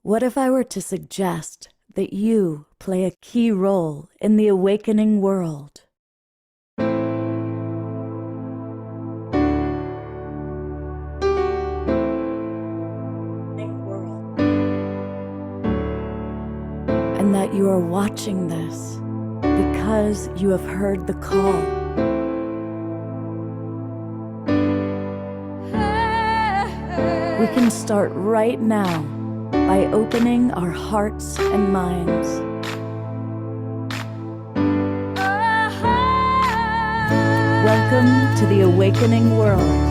What if I were to suggest that you play a key role in the awakening world? And that you are watching this because you have heard the call. We can start right now by opening our hearts and minds. Welcome to the awakening world.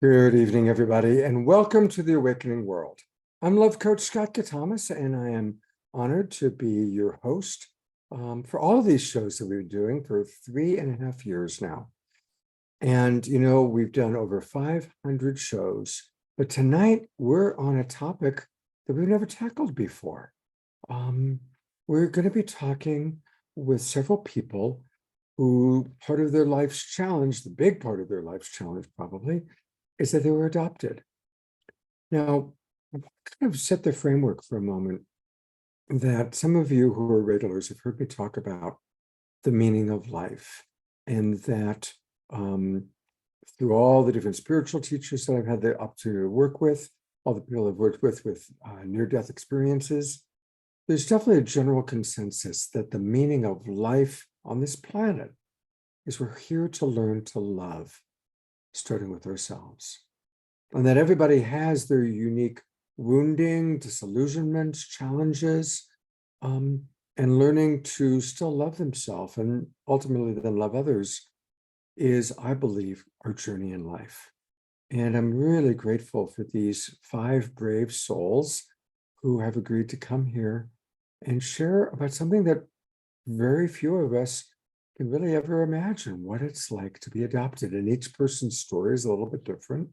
Good evening, everybody, and welcome to the Awakening World. I'm Love Coach Scott Catamas, and I am honored to be your host for all of these shows that we've been doing for 3.5 years now. And, you know, we've done over 500 shows, but tonight we're on a topic that we've never tackled before. We're going to be talking with several people who part of their life's challenge, the big part of their life's challenge probably, is that they were adopted. Now, I'll kind of set the framework for a moment that some of you who are regulars have heard me talk about the meaning of life, and that through all the different spiritual teachers that I've had the opportunity to work with, all the people I've worked with near-death experiences, there's definitely a general consensus that the meaning of life on this planet is we're here to learn to love, starting with ourselves, and that everybody has their unique wounding, disillusionments, challenges, and learning to still love themselves and ultimately then love others is, I believe, our journey in life. And I'm really grateful for these 5 brave souls who have agreed to come here and share about something that very few of us can really ever imagine, what it's like to be adopted. And each person's story is a little bit different.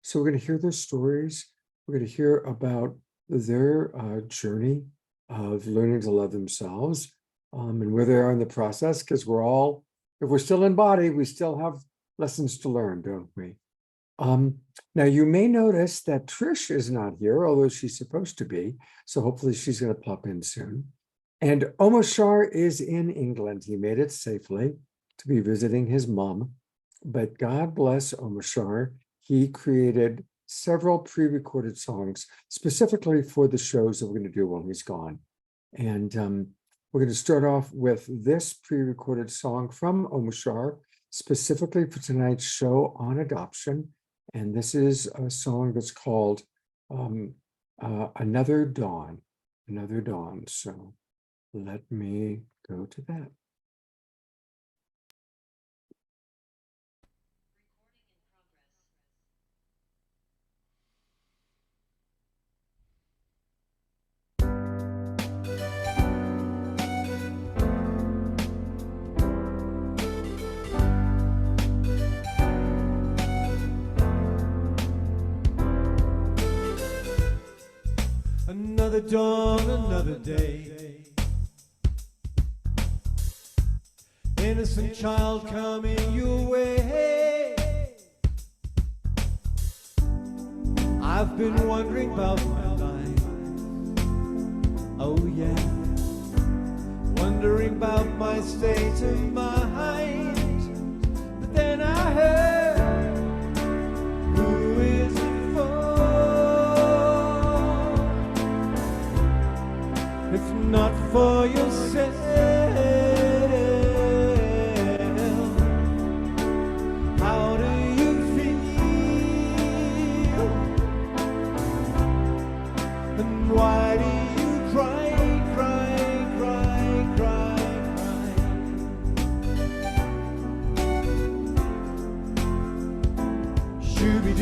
So we're going to hear their stories. We're going to hear about their journey of learning to love themselves and where they are in the process, because we're all, if we're still in body, we still have lessons to learn, don't we? Now, you may notice that Trish is not here, although she's supposed to be. So hopefully she's going to pop in soon. And Omashar is in England. He made it safely to be visiting his mom. But God bless Omashar. He created several pre-recorded songs specifically for the shows that we're going to do while he's gone. And we're going to start off with this pre-recorded song from Omashar, specifically for tonight's show on adoption. And this is a song that's called Another Dawn. Another Dawn. So let me go to that. Another dawn, another day. Innocent child coming your way. I've been wondering about my life. Oh yeah. Wondering about my state of mind. But then I heard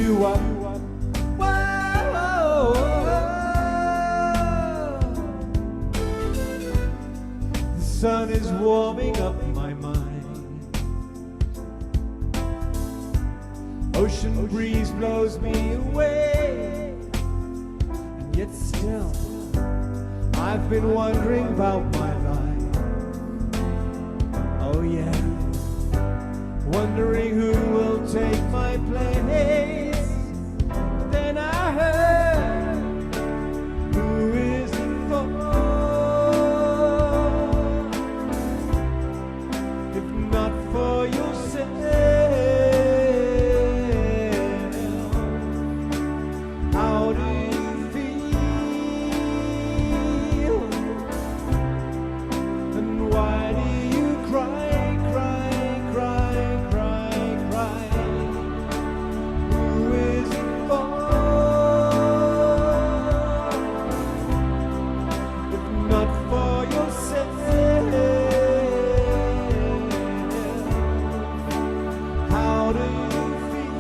you up. Whoa. The sun is warming up my mind. Ocean breeze blows me away, and yet still I've been wondering about my life. Oh yeah, wondering who will take my place. Then I heard, who is it for? If not for yourself, how do you feel? And why do you cry, cry, cry, cry, cry? Who is it for? If not for yourself, how do you feel?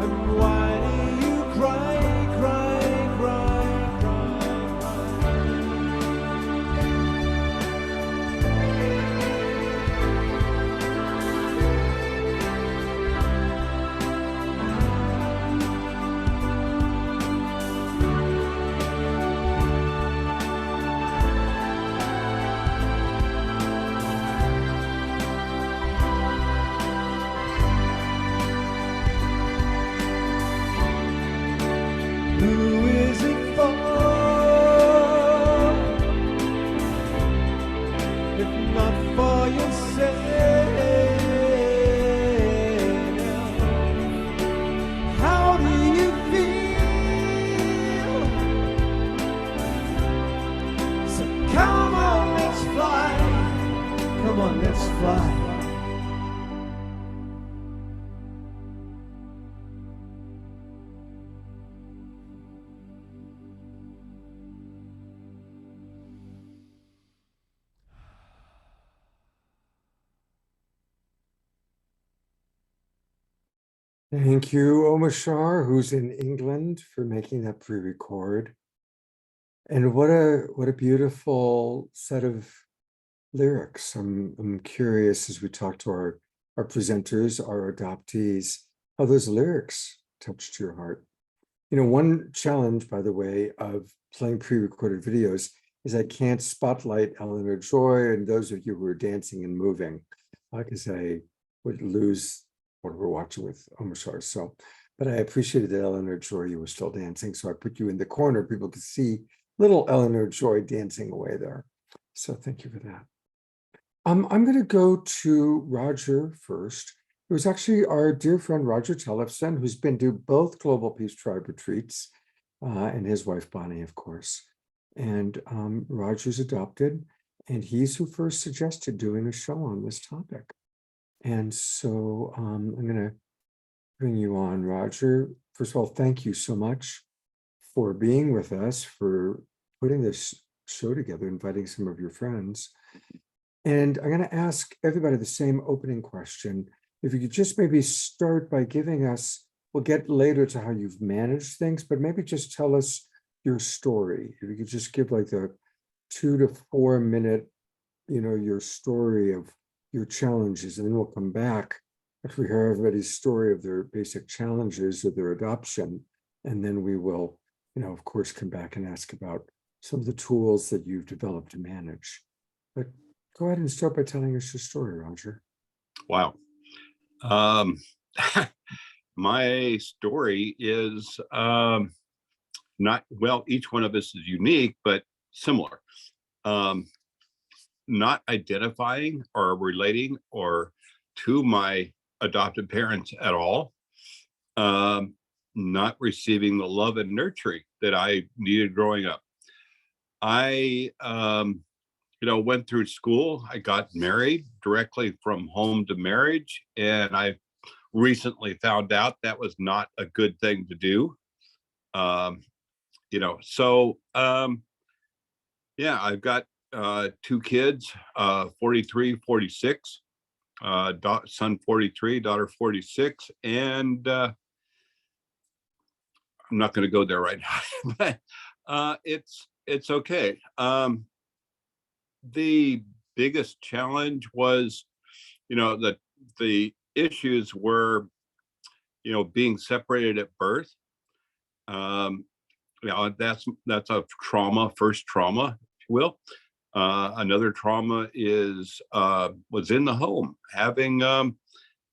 And why do you cry, cry, cry, cry, Who is it for? If not for yourself, how do you feel? So come on, let's fly. Come on, let's fly. Thank you, Omashar, who's in England, for making that pre-record. And what a beautiful set of lyrics. I'm curious, as we talk to our presenters, our adoptees, how those lyrics touched your heart. You know, one challenge, by the way, of playing pre-recorded videos is I can't spotlight Eleanor Joy and those of you who are dancing and moving, because I would lose what we're watching with Omashar. So, but I appreciated that Eleanor Joy, you were still dancing. So I put you in the corner. People could see little Eleanor Joy dancing away there. So thank you for that. I'm going to go to Rodger first. It was actually our dear friend Rodger Tellefson, who's been to both Global Peace Tribe retreats, and his wife Bonnie, of course. And Rodger's adopted, and he's who first suggested doing a show on this topic. And so I'm going to bring you on, Rodger. First of all, thank you so much for being with us, for putting this show together, inviting some of your friends. And I'm going to ask everybody the same opening question. If you could just maybe start by giving us, we'll get later to how you've managed things, but maybe just tell us your story. If you could just give like the 2 to 4 minute, your story of your challenges, and then we'll come back after we hear everybody's story of their basic challenges of their adoption. And then we will, of course, come back and ask about some of the tools that you've developed to manage. But go ahead and start by telling us your story, Rodger. Wow. My story is not, well, each one of us is unique, but similar. Not identifying or relating or to my adopted parents at all. Not receiving the love and nurturing that I needed growing up. I went through school. I got married directly from home to marriage, and I recently found out that was not a good thing to do. Yeah, I've got 2 kids, 43, 46. son 43, daughter 46, and I'm not going to go there right now, but it's okay. The biggest challenge was, the issues were, being separated at birth. That's a trauma, first trauma, if you will. Another trauma was in the home, having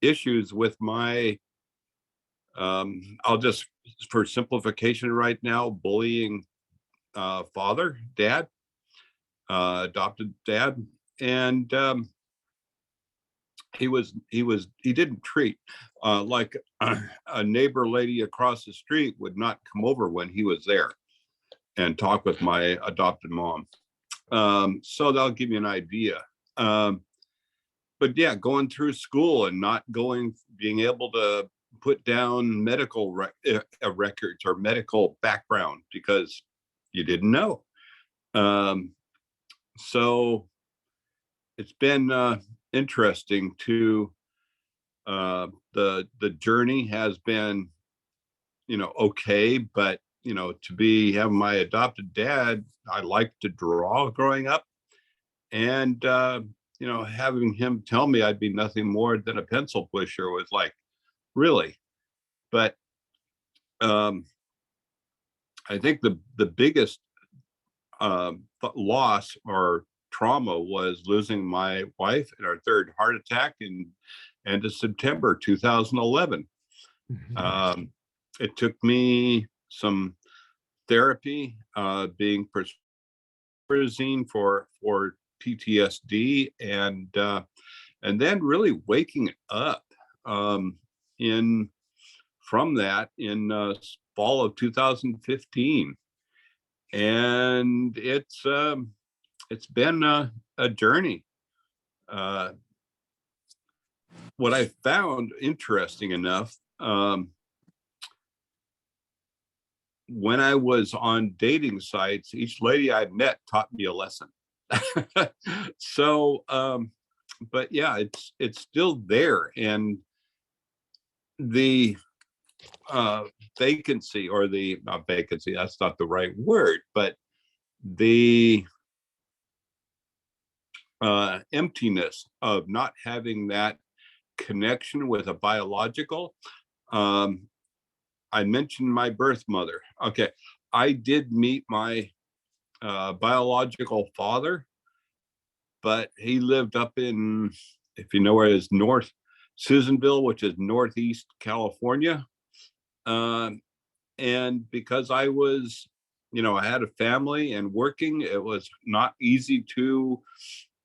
issues with my, I'll just, for simplification right now, bullying dad, adopted dad. And he didn't treat like a neighbor lady across the street would not come over when he was there and talk with my adopted mom. So that'll give you an idea. But yeah, going through school and not being able to put down medical records or medical background because you didn't know. So it's been interesting to the journey has been, okay, but to have my adopted dad, I liked to draw growing up, and having him tell me I'd be nothing more than a pencil pusher was like, really? But I think the biggest loss or trauma was losing my wife in our third heart attack in end of September 2011. Mhm. It took me some therapy, being prescribed for PTSD, and then really waking up from that in fall of 2015, and it's been a journey. What I found interesting enough, when I was on dating sites, each lady I met taught me a lesson. So, but yeah, it's still there, and the vacancy, or the not vacancy, that's not the right word, but the emptiness of not having that connection with a biological. I mentioned my birth mother. Okay, I did meet my biological father, but he lived up in, if you know where it is, North Susanville, which is Northeast California. And because I was, I had a family and working, it was not easy to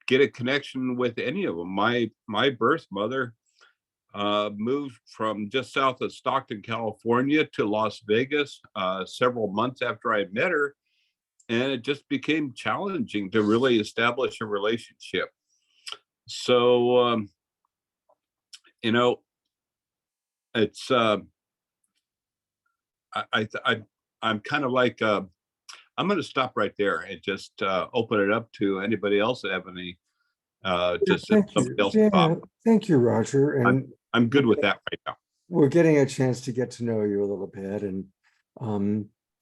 get a connection with any of them. My birth mother moved from just south of Stockton, California to Las Vegas several months after I met her. And it just became challenging to really establish a relationship. So, it's, I'm kind of like, I'm going to stop right there and just open it up to anybody else that have any, just Thank somebody you. else Yeah, pop. thank you, Rodger. And I'm good with that right now. we're getting a chance to get to know you a little bit. And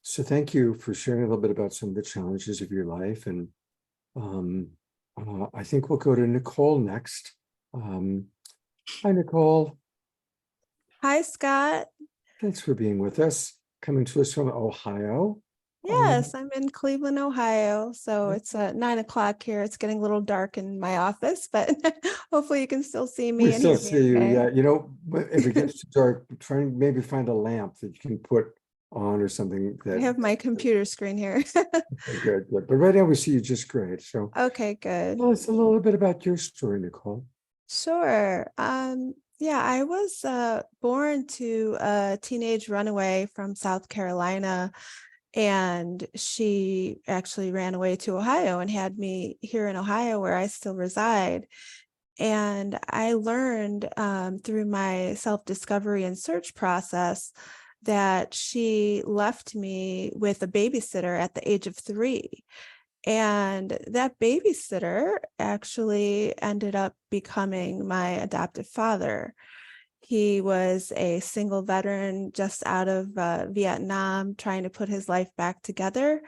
so thank you for sharing a little bit about some of the challenges of your life. And I think we'll go to Nicole next. Hi, Nicole. Hi, Scott. Thanks for being with us. Coming to us from Ohio. Yes, I'm in Cleveland, Ohio. So it's 9 o'clock here. It's getting a little dark in my office, but hopefully you can still see me. We and still hear me see you, okay. yeah. But if it gets too dark, try and maybe find a lamp that you can put on or something. I have my computer screen here. Okay, good. But right now we see you just great. So Okay, good. tell us a little bit about your story, Nicole. Sure. Yeah, I was born to a teenage runaway from South Carolina, and she actually ran away to Ohio and had me here in Ohio, where I still reside. And I learned through my self-discovery and search process that she left me with a babysitter at the age of 3. And that babysitter actually ended up becoming my adoptive father. He was a single veteran just out of Vietnam, trying to put his life back together.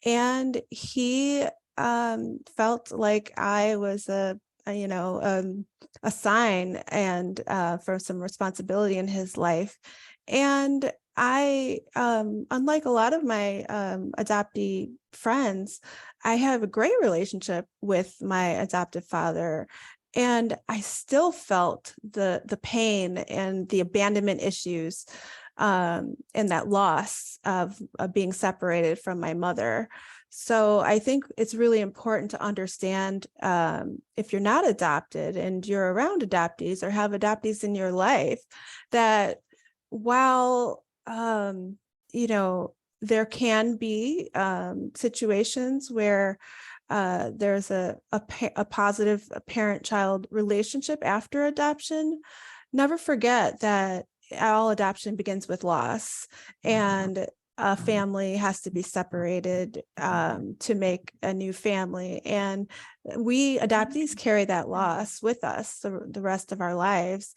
And he felt like I was a sign and for some responsibility in his life. And I, unlike a lot of my adoptee friends, I have a great relationship with my adoptive father. And I still felt the pain and the abandonment issues and that loss of being separated from my mother. So I think it's really important to understand if you're not adopted and you're around adoptees or have adoptees in your life, that while, there can be situations where there's a positive parent-child relationship after adoption, never forget that all adoption begins with loss, and a family has to be separated to make a new family. And we adoptees carry that loss with us the rest of our lives.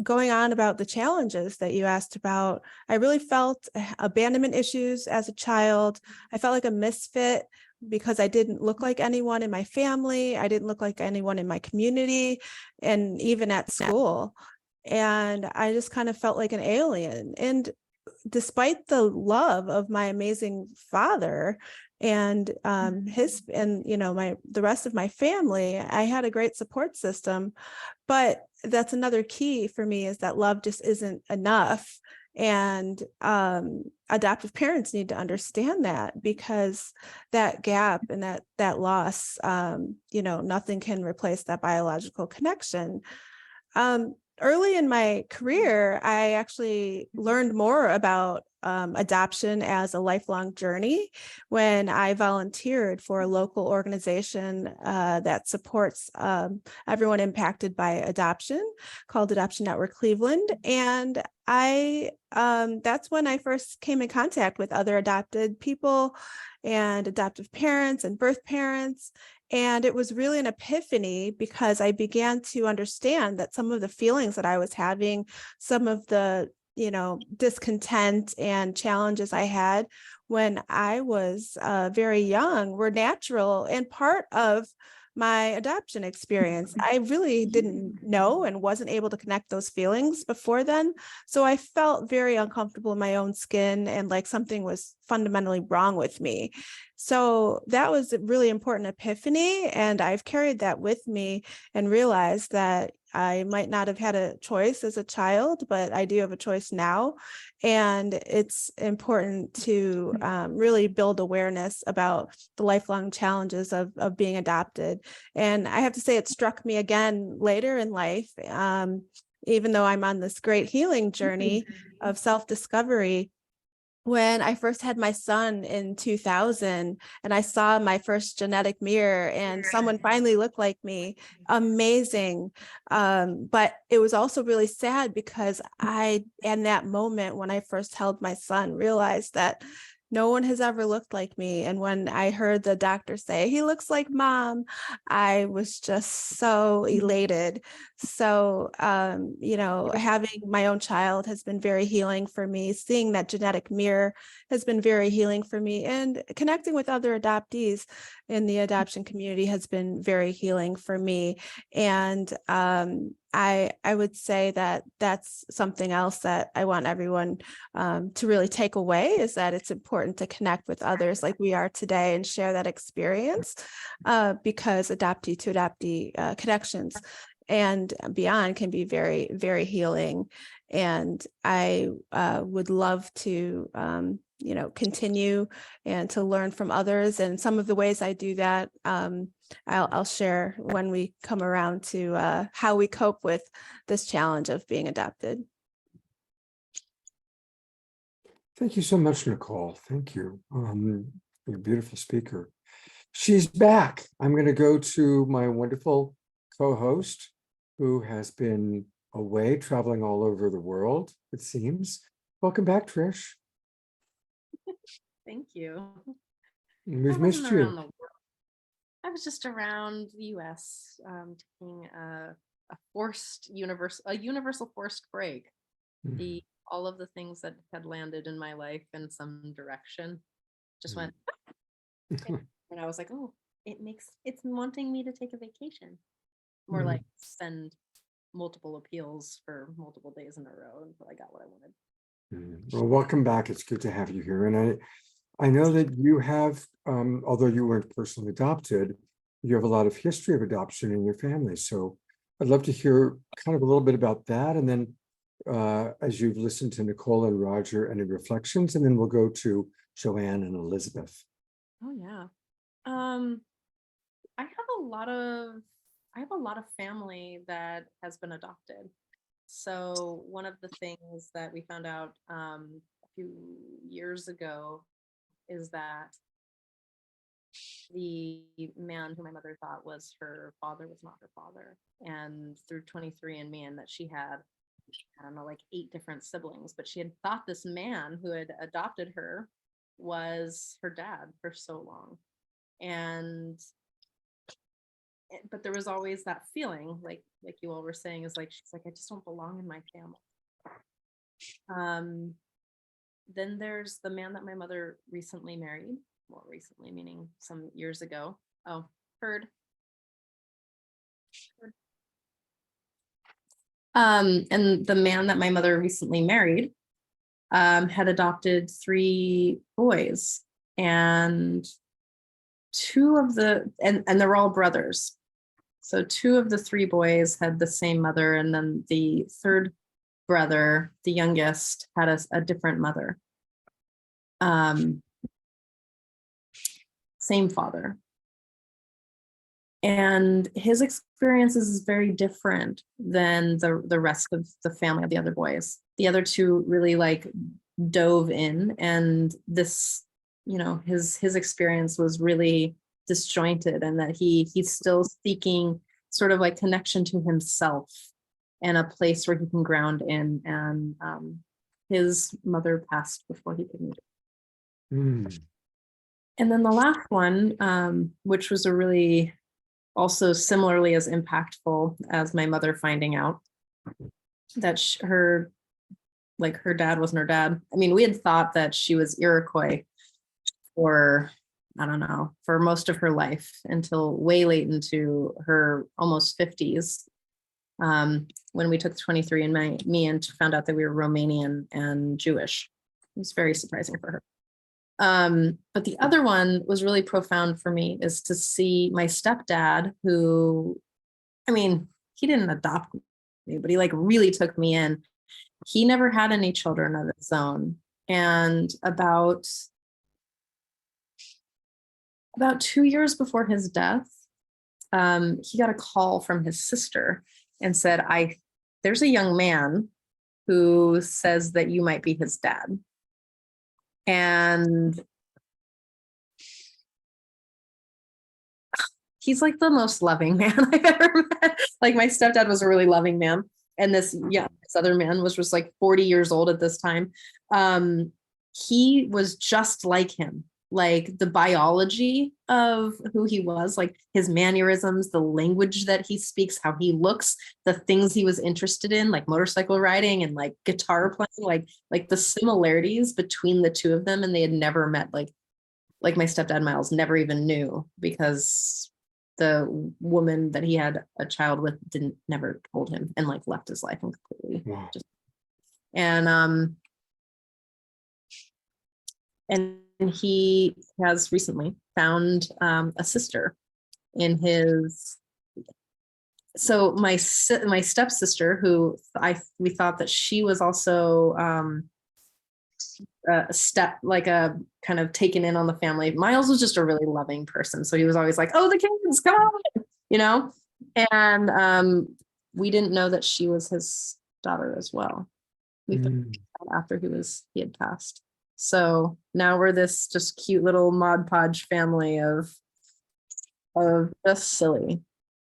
Going on about the challenges that you asked about, I really felt abandonment issues as a child. I felt like a misfit because I didn't look like anyone in my family. I didn't look like anyone in my community and even at school. And I just kind of felt like an alien. And despite the love of my amazing father and the rest of my family, I had a great support system. But that's another key for me, is that love just isn't enough. And adoptive parents need to understand that, because that gap and that loss, nothing can replace that biological connection. Early in my career, I actually learned more about adoption as a lifelong journey when I volunteered for a local organization that supports everyone impacted by adoption, called Adoption Network Cleveland. And that's when I first came in contact with other adopted people and adoptive parents and birth parents. And it was really an epiphany, because I began to understand that some of the feelings that I was having, some of the discontent and challenges I had when I was very young, were natural and part of my adoption experience. I really didn't know and wasn't able to connect those feelings before then. So I felt very uncomfortable in my own skin and like something was fundamentally wrong with me. So that was a really important epiphany. And I've carried that with me and realized that I might not have had a choice as a child, but I do have a choice now. And it's important to really build awareness about the lifelong challenges of being adopted. And I have to say, it struck me again later in life, even though I'm on this great healing journey of self-discovery. When I first had my son in 2000 and I saw my first genetic mirror and someone finally looked like me, amazing. But it was also really sad, because in that moment when I first held my son, realized that no one has ever looked like me. And when I heard the doctor say, "He looks like mom," I was just so elated. So, having my own child has been very healing for me. Seeing that genetic mirror has been very healing for me. And connecting with other adoptees in the adoption community has been very healing for me. And I would say that that's something else that I want everyone to really take away, is that it's important to connect with others like we are today and share that experience, because adoptee to adoptee connections and beyond can be very, very healing. And I would love to continue and to learn from others. And some of the ways I do that, I'll share when we come around to how we cope with this challenge of being adopted. Thank you so much, Nicole. Thank you. You're a beautiful speaker. She's back. I'm going to go to my wonderful co-host, who has been away, traveling all over the world, it seems. Welcome back, Trish. Thank you. We've I missed wasn't around you. the world. I was just around the U.S. Taking a universal forced break. Mhm. All of the things that had landed in my life in some direction just went, and I was like, oh, it's wanting me to take a vacation, more Mhm. like send multiple appeals for multiple days in a row until I got what I wanted. Well, welcome back. It's good to have you here. And I know that you have, although you weren't personally adopted, you have a lot of history of adoption in your family. So I'd love to hear kind of a little bit about that. And then as you've listened to Nicole and Roger, any reflections, and then we'll go to Joanne and Elizabeth. Oh yeah. I have a lot of family that has been adopted. So one of the things that we found out a few years ago is that the man who my mother thought was her father was not her father. And through 23andMe, and that she had, I don't know, like 8 different siblings, but she had thought this man who had adopted her was her dad for so long. But there was always that feeling, like you all were saying, is like, she's like, I just don't belong in my family. Then there's the man that my mother recently married. Well, recently meaning some years ago. Oh, heard. And the man that my mother recently married had adopted 3 boys, and and they're all brothers. So 2 of the 3 boys had the same mother, and then the 3rd brother, the youngest, had a different mother. Same father. And his experiences is very different than the rest of the family of the other boys. The other 2 really like dove in, and this, his experience was really disjointed, and that he's still seeking sort of like connection to himself and a place where he can ground in. And his mother passed before he could meet her. Mm. And then the last one, which was a really also similarly as impactful as my mother finding out that her dad wasn't her dad. I mean, we had thought that she was Iroquois for, I don't know, for most of her life until way late into her almost 50s, when we took 23andMe and found out that we were Romanian and Jewish. It was very surprising for her. But the other one was really profound for me, is to see my stepdad, who, I mean, he didn't adopt me, but he like really took me in. He never had any children of his own. And about 2 years before his death, he got a call from his sister and said, there's a young man who says that you might be his dad. And he's like the most loving man I've ever met. Like, my stepdad was a really loving man. And this other man was just like 40 years old at this time. He was just like him, like the biology of who he was, like his mannerisms, the language that he speaks, how he looks, the things he was interested in, like motorcycle riding and like guitar playing, like the similarities between the 2 of them. And they had never met, like my stepdad Miles never even knew, because the woman that he had a child with never told him, and like left his life completely. Wow. And he has recently found a sister in his. So my stepsister, who we thought that she was also a step, like a kind of taken in on the family. Miles was just a really loving person, so he was always like, "Oh, the kids, come on," And we didn't know that she was his daughter as well. We found out after he had passed. So now we're this just cute little Mod Podge family of just silly.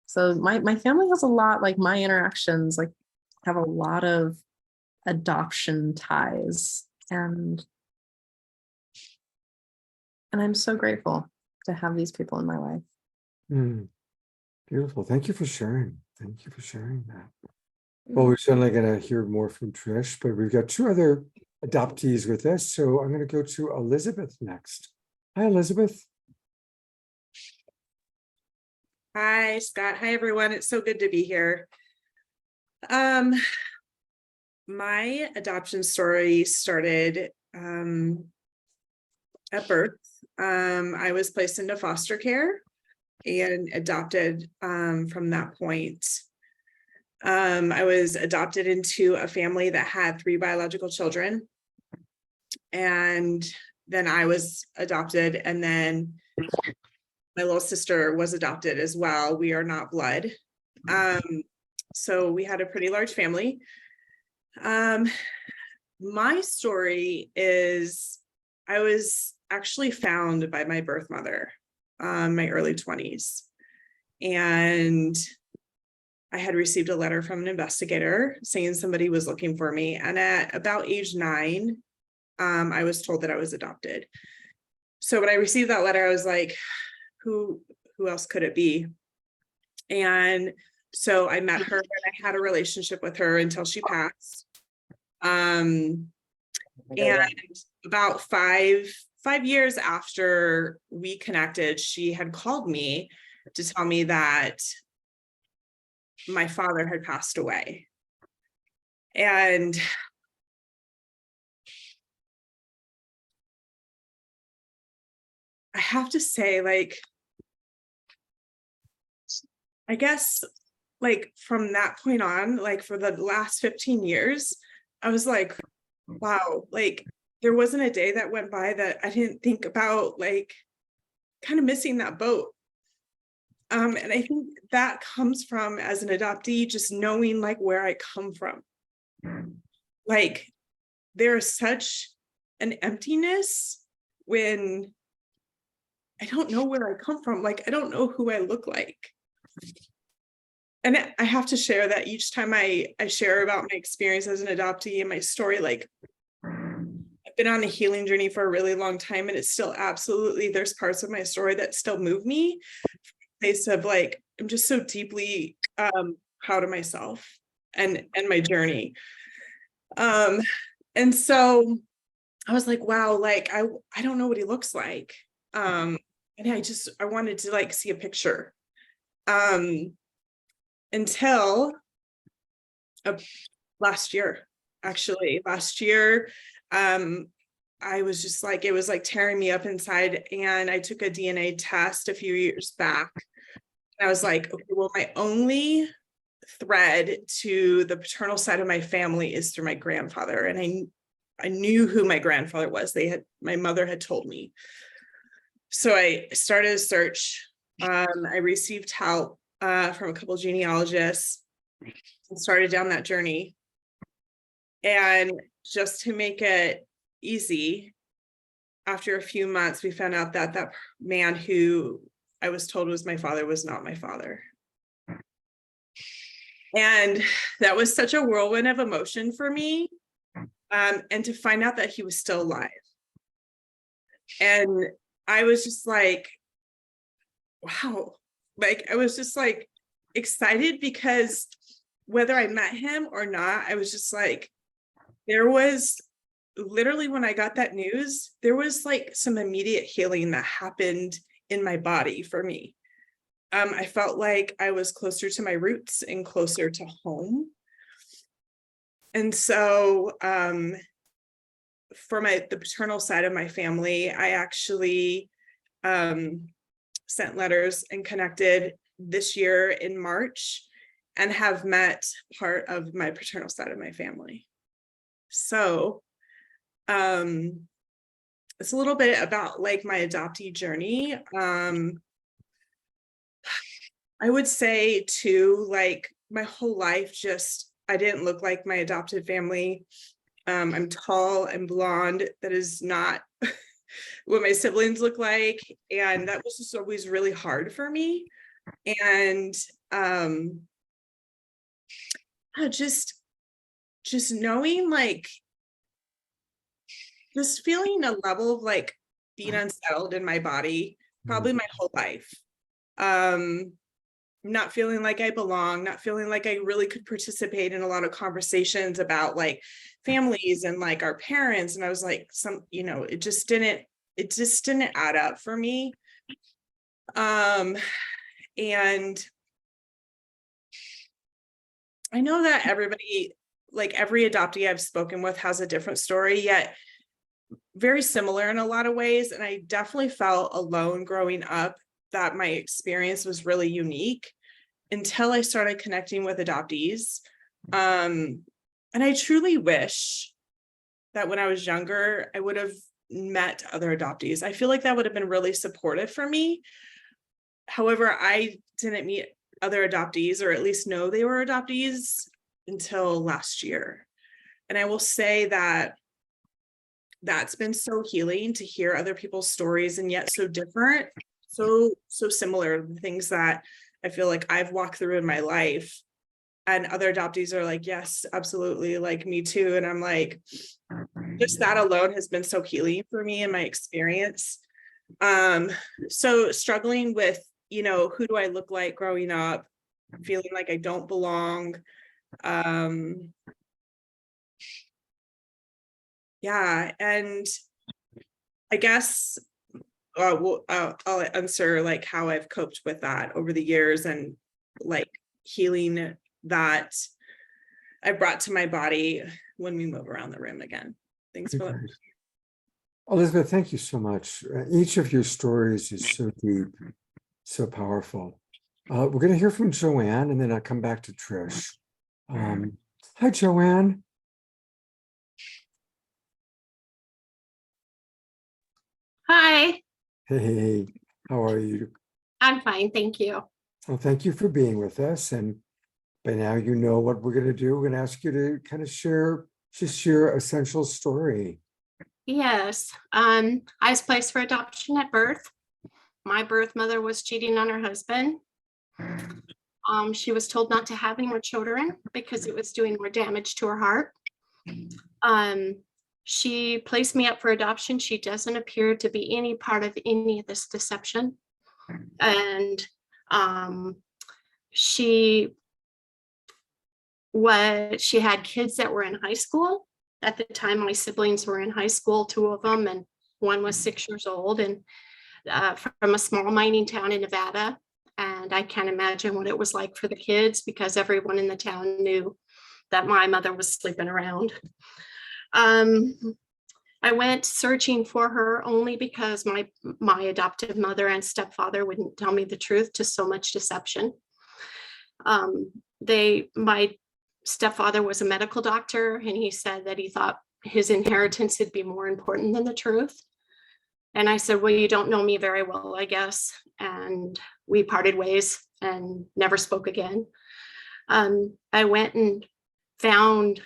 So my family has a lot, like my interactions, like have a lot of adoption ties. And And I'm so grateful to have these people in my life. Beautiful. Thank you for sharing. Thank you for sharing that. Well, we're certainly going to hear more from Trish, but we've got two other adoptees with us. So I'm going to go to Elizabeth next. Hi, Elizabeth. Hi, Scott. Hi, everyone. It's so good to be here. My adoption story started at birth. I was placed into foster care and adopted from that point. I was adopted into a family that had 3 biological children. And then I was adopted, and then my little sister was adopted as well. We are not blood. So we had a pretty large family. My story is I was actually found by my birth mother, my early 20s. And I had received a letter from an investigator saying somebody was looking for me. And at about age 9, I was told that I was adopted. So when I received that letter, I was like, who else could it be? And so I met her and I had a relationship with her until she passed. And about five years after we connected, she had called me to tell me that my father had passed away. And I have to say, like, I guess, like, from that point on, like, for the last 15 years, I was like, wow, like, there wasn't a day that went by that I didn't think about, like, kind of missing that boat. And I think that comes from, as an adoptee, just knowing, like, where I come from. Like, there's such an emptiness when I don't know where I come from. Like, I don't know who I look like. And I have to share that each time I share about my experience as an adoptee and my story, like, I've been on a healing journey for a really long time, and it's still absolutely, there's parts of my story that still move me. Place of, like, I'm just so deeply proud of myself and my journey. And so I was like, wow, like, I don't know what he looks like. And I wanted to, like, see a picture. Until last year, I was just like, it was like tearing me up inside. And I took a DNA test a few years back. And I was like, okay, well, my only thread to the paternal side of my family is through my grandfather. And I knew who my grandfather was. My mother had told me. So I started a search. I received help from a couple of genealogists and started down that journey. And just to make it easy, after a few months, we found out that that man who I was told was my father was not my father. And that was such a whirlwind of emotion for me. And to find out that he was still alive. And I was just like, wow. Like, I was just, like, excited, because whether I met him or not, I was just like, there was literally, when I got that news, there was, like, some immediate healing that happened in my body for me. I felt like I was closer to my roots and closer to home. And so for the paternal side of my family, I actually sent letters and connected this year in March, and have met part of my paternal side of my family. So it's a little bit about, like, my adoptee journey. I would say too, like, my whole life, just, I didn't look like my adopted family. I'm tall and blonde. That is not what my siblings look like. And that was just always really hard for me. And just knowing, like, just feeling a level of, like, being unsettled in my body probably my whole life. Not feeling like I belong, not feeling like I really could participate in a lot of conversations about like families and like our parents. And I was like, it just didn't add up for me. And I know that everybody, like every adoptee I've spoken with has a different story, yet very similar in a lot of ways. And I definitely felt alone growing up, that my experience was really unique until I started connecting with adoptees. And I truly wish that when I was younger, I would have met other adoptees. I feel like that would have been really supportive for me. However, I didn't meet other adoptees, or at least know they were adoptees, until last year. And I will say that that's been so healing to hear other people's stories, and yet so different, so similar, the things that I feel like I've walked through in my life, and other adoptees are like, yes, absolutely, like me too. And I'm like, just that alone has been so healing for me in my experience. So struggling with, who do I look like growing up, feeling like I don't belong. Yeah, and I guess I'll answer like how I've coped with that over the years, and like healing that I brought to my body when we move around the room again. Thanks for that. Elizabeth, thank you so much. Each of your stories is so deep, so powerful. We're going to hear from Joanne, and then I'll come back to Trish. Hi, Joanne. Hi, Hey, how are you? I'm fine, thank you. Well, thank you for being with us. And by now, you know what we're going to do. We're going to ask you to kind of share your essential story. Yes, I was placed for adoption at birth. My birth mother was cheating on her husband. She was told not to have any more children because it was doing more damage to her heart. She placed me up for adoption. She doesn't appear to be any part of any of this deception. And she had kids that were in high school. At the time, my siblings were in high school, 2 of them, and one was 6 years old, and from a small mining town in Nevada. And I can't imagine what it was like for the kids, because everyone in the town knew that my mother was sleeping around. I went searching for her only because my adoptive mother and stepfather wouldn't tell me the truth to so much deception. My stepfather was a medical doctor, and he said that he thought his inheritance would be more important than the truth. And I said, well, you don't know me very well, I guess. And we parted ways and never spoke again. I went and found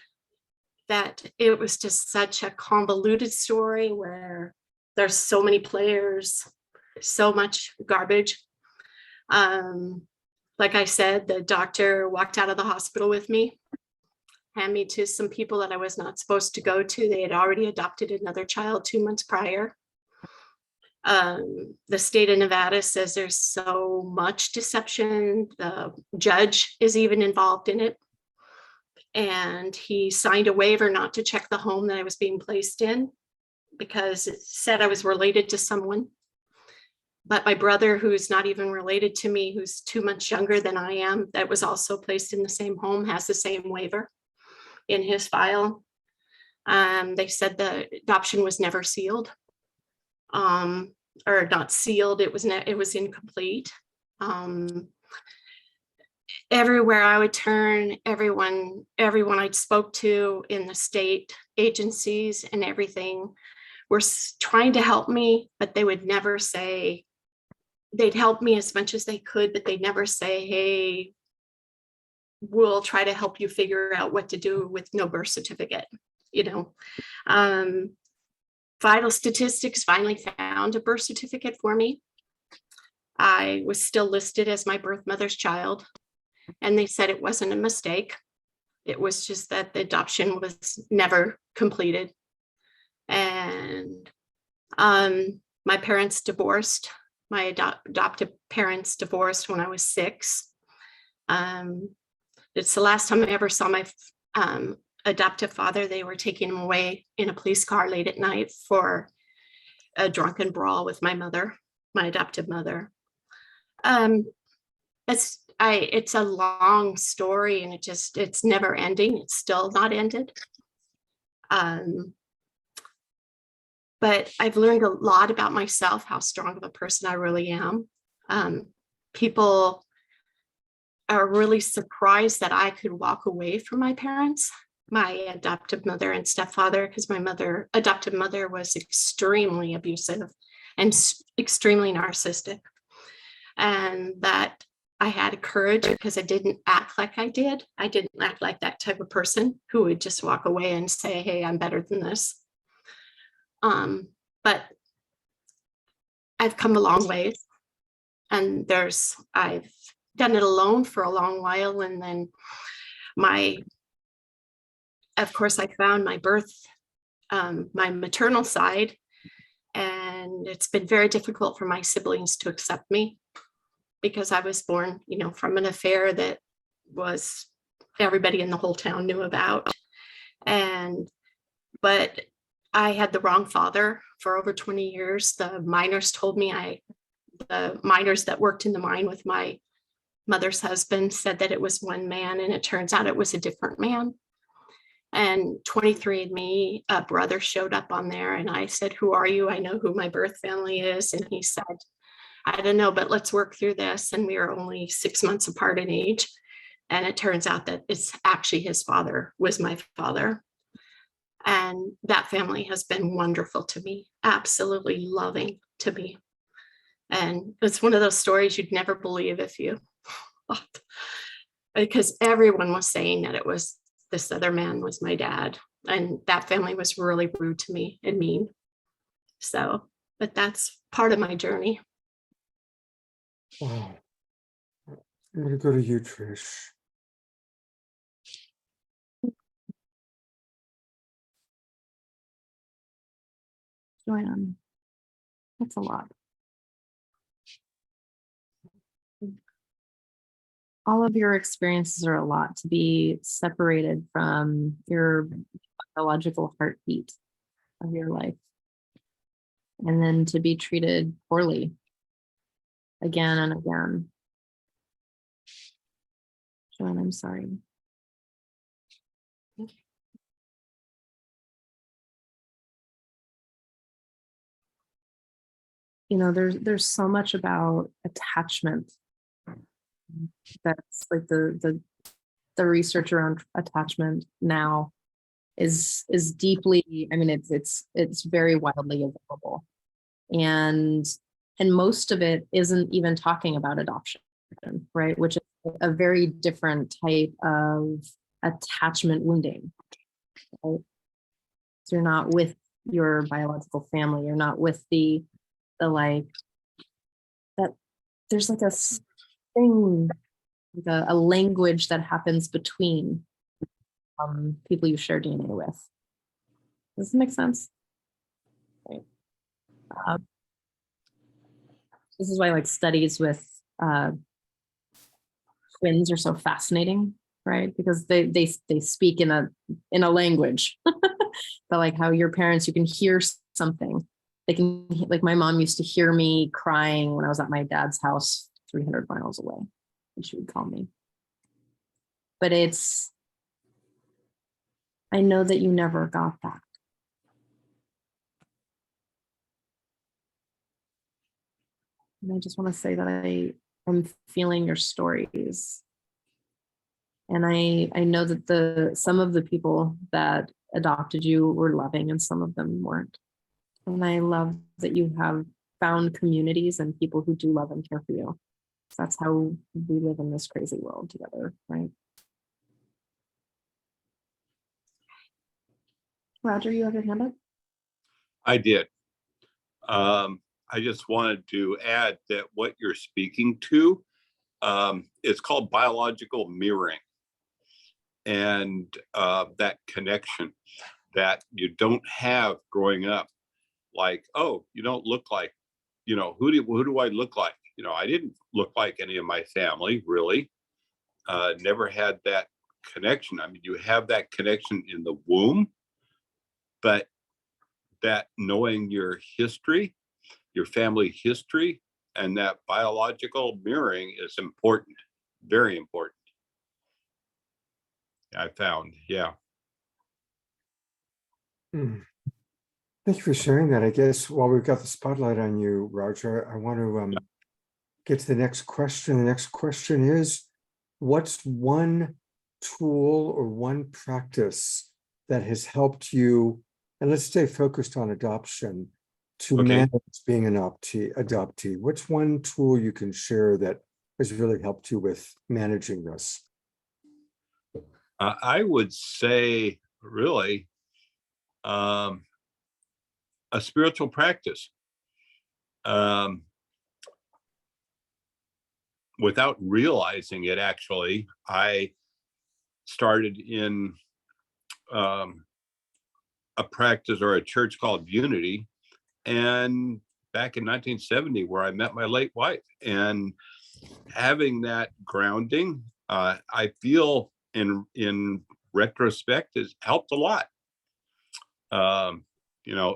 that it was just such a convoluted story where there's so many players, so much garbage. Like I said, the doctor walked out of the hospital with me, handed me to some people that I was not supposed to go to. They had already adopted another child 2 months prior. The state of Nevada says there's so much deception. The judge is even involved in it. And he signed a waiver not to check the home that I was being placed in because it said I was related to someone. But my brother, who's not even related to me, who's 2 months younger than I am, that was also placed in the same home, has the same waiver in his file. They said the adoption was never sealed, or not sealed. It was incomplete. Everywhere I would turn, everyone I spoke to in the state agencies and everything were trying to help me, but they would never say. They'd help me as much as they could, but they'd never say, hey, we'll try to help you figure out what to do with no birth certificate. Vital Statistics finally found a birth certificate for me. I was still listed as my birth mother's child, and they said it wasn't a mistake. It was just that the adoption was never completed. And My parents divorced. My adoptive parents divorced when I was 6. It's the last time I ever saw my adoptive father. They were taking him away in a police car late at night for a drunken brawl with my mother, my adoptive mother. It's a long story, and it's never ending. It's still not ended. But I've learned a lot about myself, how strong of a person I really am. People are really surprised that I could walk away from my parents, my adoptive mother and stepfather, because my adoptive mother was extremely abusive and extremely narcissistic. And that I had courage because I didn't act like I did. I didn't act like that type of person who would just walk away and say, hey, I'm better than this. But I've come a long way, and I've done it alone for a long while. And then of course, I found my my maternal side, and it's been very difficult for my siblings to accept me because I was born, from an affair that was everybody in the whole town knew about. But I had the wrong father for over 20 years. The miners told me the miners that worked in the mine with my mother's husband said that it was one man, and it turns out it was a different man. And 23andMe, a brother showed up on there, and I said, who are you? I know who my birth family is. And he said, I don't know, but let's work through this. And we are only 6 months apart in age. And it turns out that it's actually his father was my father. And that family has been wonderful to me, absolutely loving to me. And it's one of those stories you'd never believe because everyone was saying that it was this other man was my dad. And that family was really rude to me and mean. So, but that's part of my journey. Wow. I'm going to go to you, Trish. Joanne, that's a lot. All of your experiences are a lot. To be separated from your biological heartbeat of your life, and then to be treated poorly again and again. Joanne, I'm sorry. There's so much about attachment that's like the research around attachment now is deeply, it's very widely available, and most of it isn't even talking about adoption, right? Which is a very different type of attachment wounding, right? So you're not with your biological family, you're not with the like that. There's like a thing, like a language that happens between people you share DNA with. Does this make sense? Right. This is why studies with twins are so fascinating, right? Because they speak in a language, but how your parents, you can hear something. They can, my mom used to hear me crying when I was at my dad's house 300 miles away, and she would call me. But I know that you never got that. And I just want to say that I'm feeling your stories. And I know that some of the people that adopted you were loving and some of them weren't. And I love that you have found communities and people who do love and care for you. So that's how we live in this crazy world together, right? Rodger, you have your hand up? I did. I just wanted to add that what you're speaking to, it's called biological mirroring. And that connection that you don't have growing up. like, oh, you don't look like, who do I look like? I didn't look like any of my family, really. Never had that connection. I mean, you have that connection in the womb, but that knowing your history, your family history, and that biological mirroring is important, very important. I found, yeah. Thank you for sharing that. I guess while we've got the spotlight on you, Rodger, I want to get to the next question. The next question is, what's one tool or one practice that has helped you, and let's stay focused on adoption, to manage being an adoptee? What's one tool you can share that has really helped you with managing this? I would say, really, a spiritual practice. Without realizing it, actually, I started in a practice or a church called Unity, and back in 1970, where I met my late wife. And having that grounding, I feel in retrospect, has helped a lot.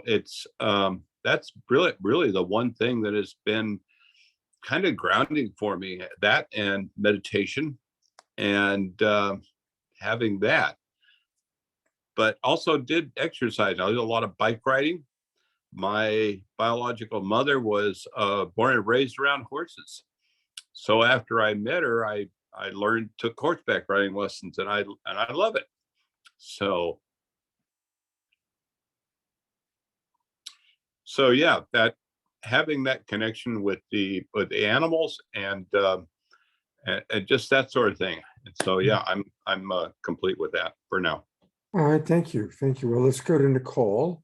It's that's really the one thing that has been kind of grounding for me, that and meditation, and having that. But also did exercise. I did a lot of bike riding. My biological mother was born and raised around horses. So after I met her, I took horseback riding lessons, and I love it. So yeah, that having that connection with the animals and just that sort of thing. And so yeah, I'm complete with that for now. All right, thank you. Well, let's go to Nicole.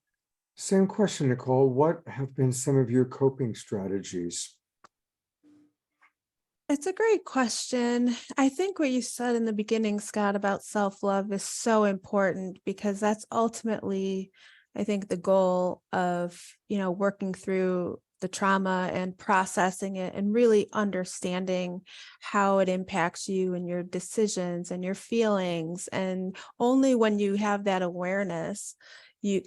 Same question, Nicole. What have been some of your coping strategies? It's a great question. I think what you said in the beginning, Scott, about self-love is so important, because that's ultimately, I think, the goal of, working through the trauma and processing it and really understanding how it impacts you and your decisions and your feelings. And only when you have that awareness, you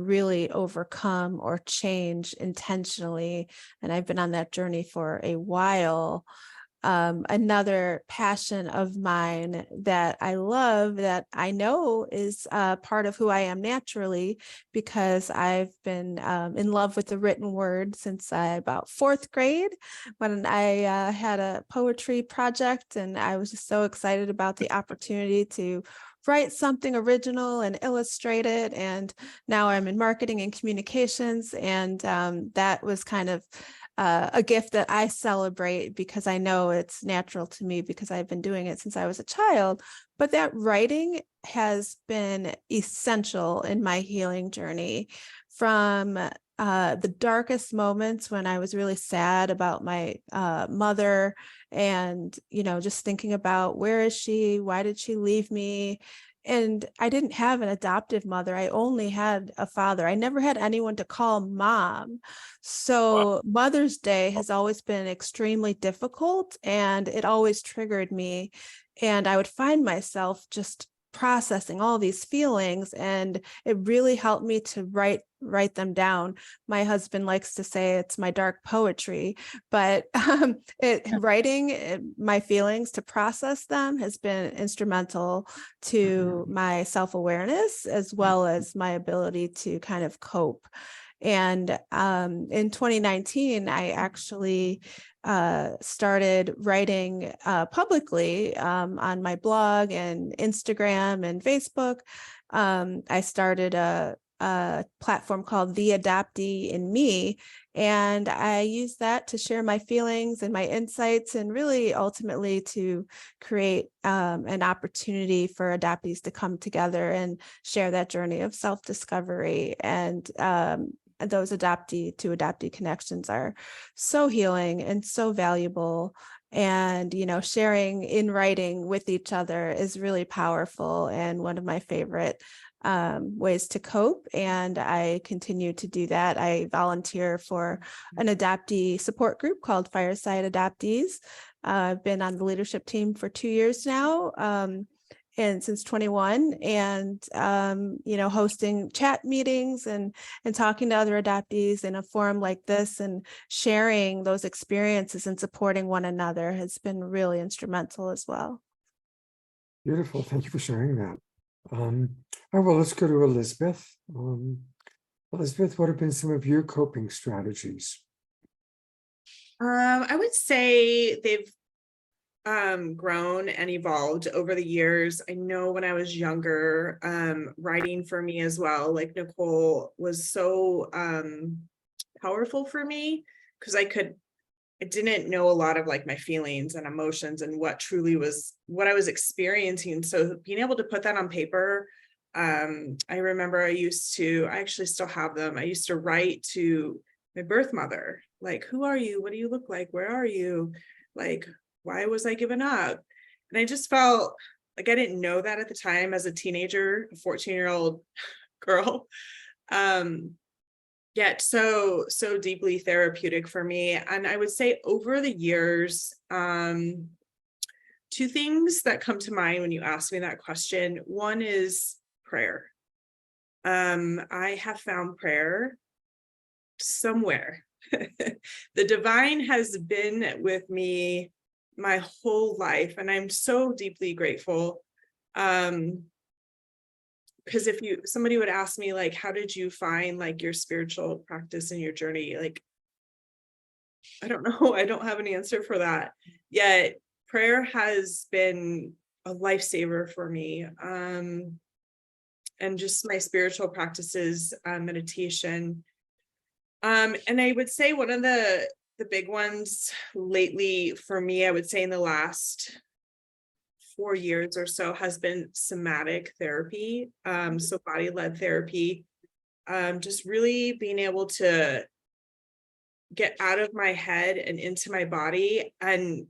really overcome or change intentionally. And I've been on that journey for a while. Another passion of mine that I love, that I know is part of who I am naturally, because I've been in love with the written word since about 4th grade, when I had a poetry project, and I was just so excited about the opportunity to write something original and illustrate it. And now I'm in marketing and communications, and that was kind of a gift that I celebrate, because I know it's natural to me, because I've been doing it since I was a child. But that writing has been essential in my healing journey, from the darkest moments when I was really sad about my mother, and, just thinking about, where is she? Why did she leave me? And I didn't have an adoptive mother. I only had a father. I never had anyone to call mom. So Mother's Day has always been extremely difficult, and it always triggered me. And I would find myself just processing all these feelings, and it really helped me to write them down. My husband likes to say it's my dark poetry, but writing my feelings to process them has been instrumental to my self-awareness, as well as my ability to kind of cope. And in 2019, I actually started writing publicly on my blog and Instagram and Facebook. I started a platform called The Adoptee in Me, and I use that to share my feelings and my insights, and really ultimately to create an opportunity for adoptees to come together and share that journey of self-discovery. And those adoptee to adoptee connections are so healing and so valuable. And, sharing in writing with each other is really powerful and one of my favorite ways to cope. And I continue to do that. I volunteer for an adoptee support group called Fireside Adoptees. I've been on the leadership team for 2 years now. And since 21, and hosting chat meetings and talking to other adoptees in a forum like this and sharing those experiences and supporting one another has been really instrumental as well. Beautiful. Thank you for sharing that. All right, well, let's go to Elizabeth. Elizabeth, what have been some of your coping strategies? I would say they've grown and evolved over the years. I know when I was younger, writing for me as well, like Nicole, was so powerful for me because I didn't know a lot of like my feelings and emotions and what truly was what I was experiencing. So being able to put that on paper, I remember I actually still have them. I used to write to my birth mother, like, who are you? What do you look like? Where are you? Like, why was I given up? And I just felt like I didn't know that at the time as a teenager, a 14-year-old girl. Yet so deeply therapeutic for me. And I would say over the years, 2 things that come to mind when you ask me that question. One is prayer. I have found prayer somewhere. The divine has been with me my whole life, and I'm so deeply grateful. Because if somebody would ask me, like, how did you find like your spiritual practice and your journey? Like, I don't know. I don't have an answer for that. Yet prayer has been a lifesaver for me. And just my spiritual practices, meditation. And I would say one of the big ones lately for me, I would say in the last 4 years or so, has been somatic therapy. So body-led therapy, just really being able to get out of my head and into my body and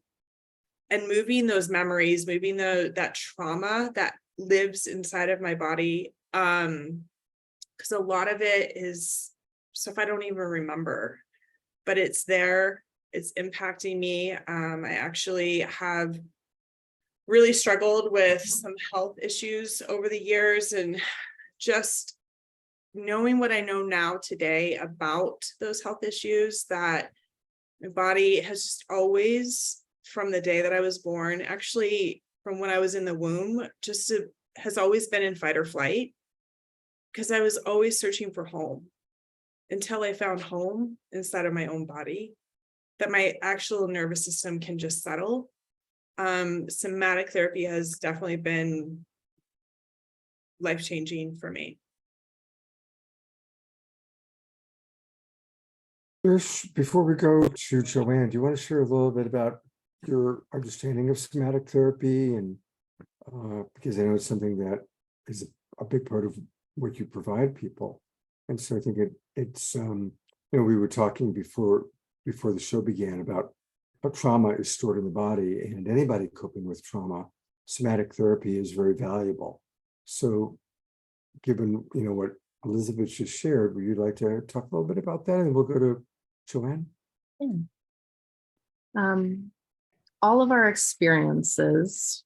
moving those memories, moving that trauma that lives inside of my body. Because a lot of it is stuff I don't even remember, but it's there, it's impacting me. I actually have really struggled with some health issues over the years, and just knowing what I know now today about those health issues, that my body has just always, from the day that I was born, actually from when I was in the womb, has always been in fight or flight, because I was always searching for home until I found home inside of my own body, that my actual nervous system can just settle. Somatic therapy has definitely been life-changing for me. Trish, before we go to Joanne, do you want to share a little bit about your understanding of somatic therapy? And because I know it's something that is a big part of what you provide people. And so I think it's we were talking before the show began about how trauma is stored in the body, and anybody coping with trauma, somatic therapy is very valuable. So given what Elizabeth just shared, would you like to talk a little bit about that? And we'll go to Joanne. All of our experiences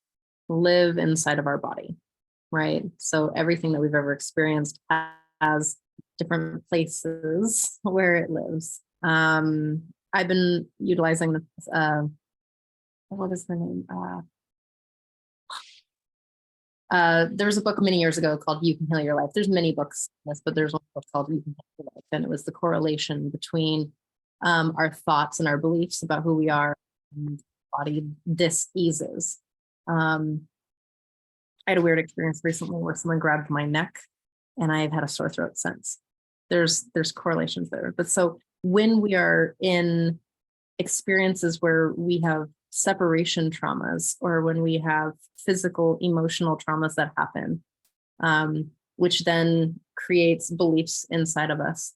live inside of our body, right? So everything that we've ever experienced has different places where it lives. I've been utilizing this, what is the name? There was a book many years ago called You Can Heal Your Life. There's many books on this, but there's one book called You Can Heal Your Life. And it was the correlation between our thoughts and our beliefs about who we are and body dis-eases. I had a weird experience recently where someone grabbed my neck, and I've had a sore throat since. There's correlations there. But so when we are in experiences where we have separation traumas, or when we have physical, emotional traumas that happen, which then creates beliefs inside of us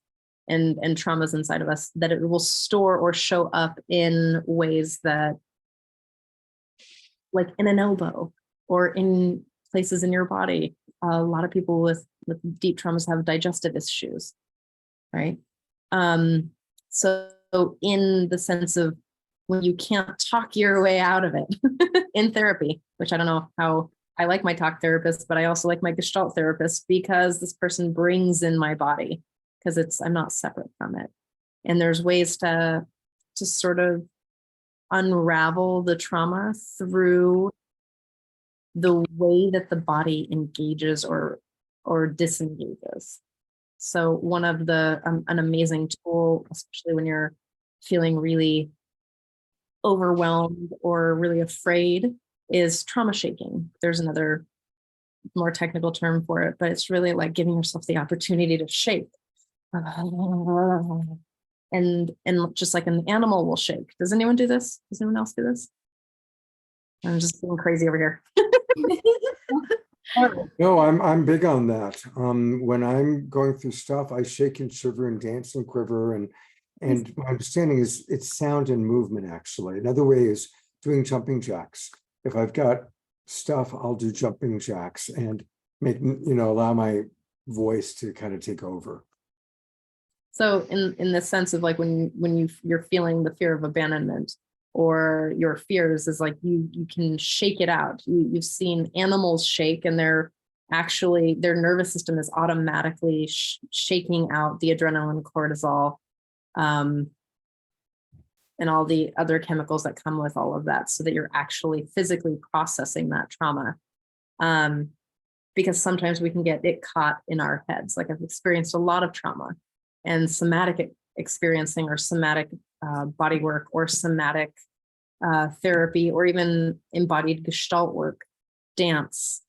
and traumas inside of us, that it will store or show up in ways that like in an elbow or in places in your body. A lot of people with deep traumas have digestive issues, right? So in the sense of when you can't talk your way out of it in therapy, which I don't know how I like my talk therapist, but I also like my Gestalt therapist because this person brings in my body because I'm not separate from it. And there's ways to sort of unravel the trauma through the way that the body engages or disengages. So one of the an amazing tool, especially when you're feeling really overwhelmed or really afraid, is trauma shaking. There's another more technical term for it, but it's really like giving yourself the opportunity to shake. And just like an animal will shake. Does anyone do this? Does anyone else do this? I'm just being crazy over here. No, I'm big on that. When I'm going through stuff, I shake and shiver and dance and quiver, and my understanding is it's sound and movement. Actually, another way is doing jumping jacks. If I've got stuff, I'll do jumping jacks and allow my voice to kind of take over. So in the sense of like when you're feeling the fear of abandonment or your fears, is like you can shake it out. You've seen animals shake, and their nervous system is automatically shaking out the adrenaline, cortisol, and all the other chemicals that come with all of that, so that you're actually physically processing that trauma. Because sometimes we can get it caught in our heads. Like I've experienced a lot of trauma, and somatic experiencing or somatic body work or somatic therapy or even embodied Gestalt work, dance.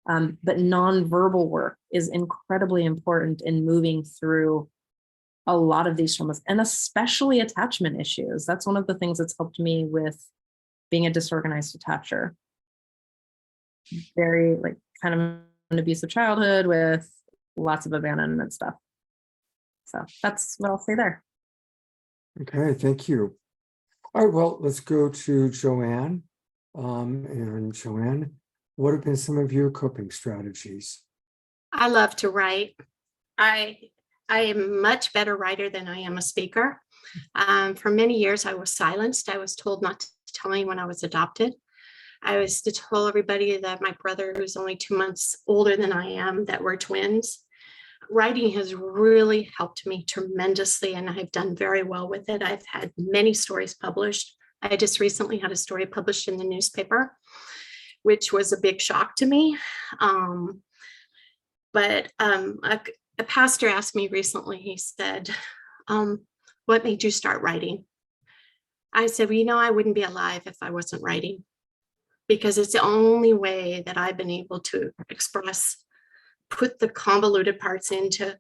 But nonverbal work is incredibly important in moving through a lot of these traumas, and especially attachment issues. That's one of the things that's helped me with being a disorganized attacher. Very like kind of an abusive childhood with lots of abandonment stuff. So that's what I'll say there. Okay, thank you. All right, well, let's go to Joanne. And Joanne, what have been some of your coping strategies? I love to write. I am a much better writer than I am a speaker. For many years, I was silenced. I was told not to tell anyone I was adopted. I was to tell everybody that my brother, who's only 2 months older than I am, that we're twins. Writing has really helped me tremendously, and I've done very well with it. I've had many stories published. I just recently had a story published in the newspaper, which was a big shock to me. But a pastor asked me recently, he said, what made you start writing? I said, well, I wouldn't be alive if I wasn't writing, because it's the only way that I've been able to put the convoluted parts into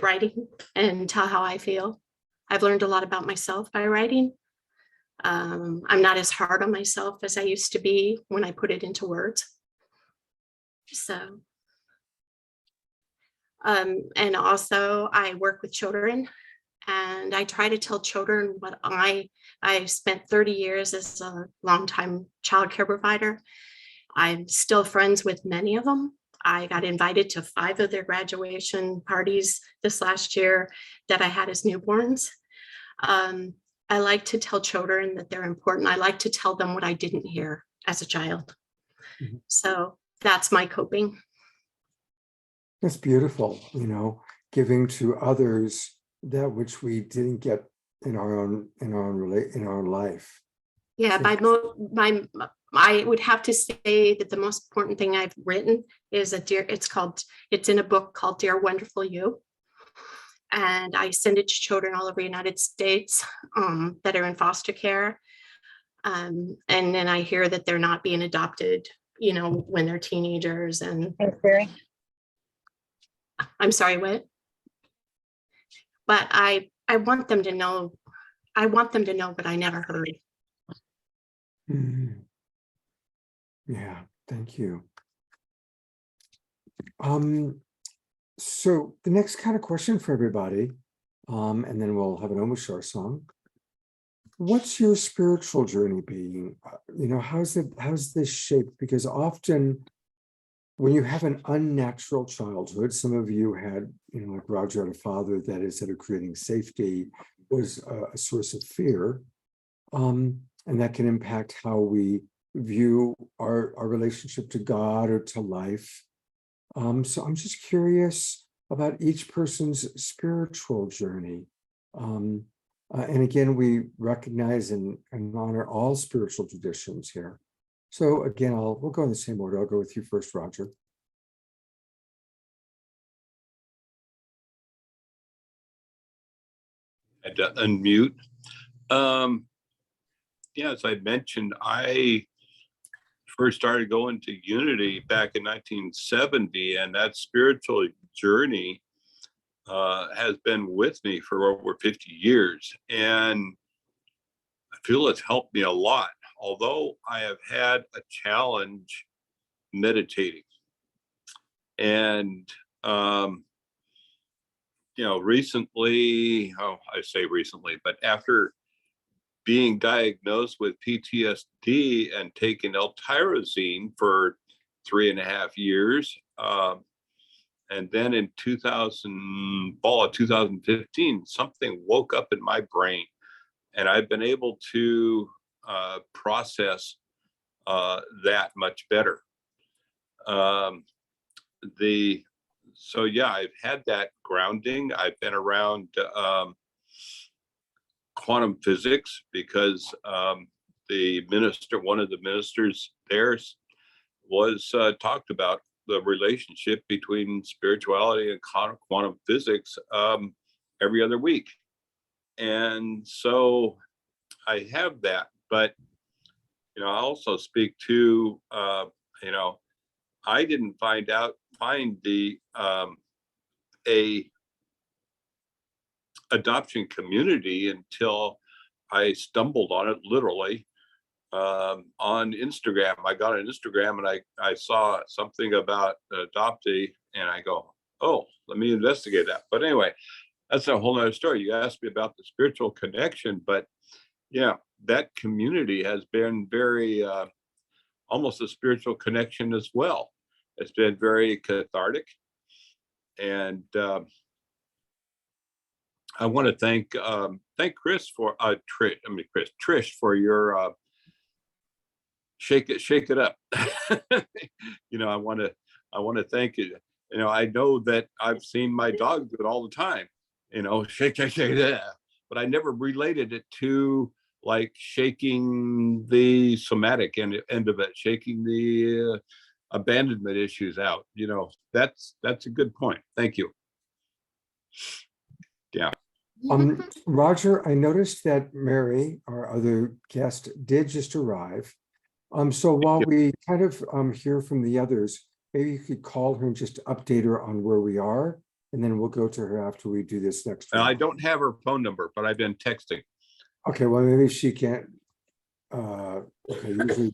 writing and tell how I feel. I've learned a lot about myself by writing. I'm not as hard on myself as I used to be when I put it into words. So, and also I work with children, and I try to tell children what I spent 30 years as a longtime childcare provider. I'm still friends with many of them. I got invited to 5 of their graduation parties this last year that I had as newborns. I like to tell children that they're important. I like to tell them what I didn't hear as a child. Mm-hmm. So that's my coping. That's beautiful, giving to others that which we didn't get in our own life. Yeah, I would have to say that the most important thing I've written is it's in a book called Dear Wonderful You. And I send it to children all over the United States that are in foster care. And then I hear that they're not being adopted, when they're teenagers. And I'm sorry, what? But I want them to know, what I never heard. Mm-hmm. Yeah, thank you. So the next kind of question for everybody, and then we'll have an Omoshar song. What's your spiritual journey being? How's this shaped? Because often when you have an unnatural childhood, some of you had, like Rodger had a father that, instead of creating safety, was a source of fear. And that can impact how we view our relationship to God or to life. So I'm just curious about each person's spiritual journey. And again, we recognize and honor all spiritual traditions here. So again, we'll go in the same order. I'll go with you first, Rodger. I had to unmute. As I mentioned, I first started going to Unity back in 1970, and that spiritual journey has been with me for over 50 years. And I feel it's helped me a lot, although I have had a challenge meditating. And, recently, I say recently, but after being diagnosed with PTSD and taking L-tyrosine for 3.5 years, and then in fall of 2015, something woke up in my brain, and I've been able to process that much better. I've had that grounding. I've been around quantum physics because one of the ministers there was talked about the relationship between spirituality and quantum physics every other week. And so I have that, but, I also speak to, I didn't find the a adoption community until I stumbled on it literally on Instagram. I got on Instagram and I saw something about adoptee, and I go, oh, let me investigate that. But anyway, that's a whole nother story. You asked me about the spiritual connection, but yeah, that community has been very almost a spiritual connection as well. It's been very cathartic. And I want to thank Chris for Trish for your shake it up. I want to thank you. I know that I've seen my dog do it all the time. Shake that, but I never related it to like shaking the somatic end of it, shaking the abandonment issues out. That's a good point. Thank you. Yeah. Rodger, I noticed that Mary, our other guest, did just arrive. So while we kind of hear from the others, maybe you could call her and just update her on where we are, and then we'll go to her after we do this next one. I don't have her phone number, but I've been texting. Okay, well, maybe she can't. Usually,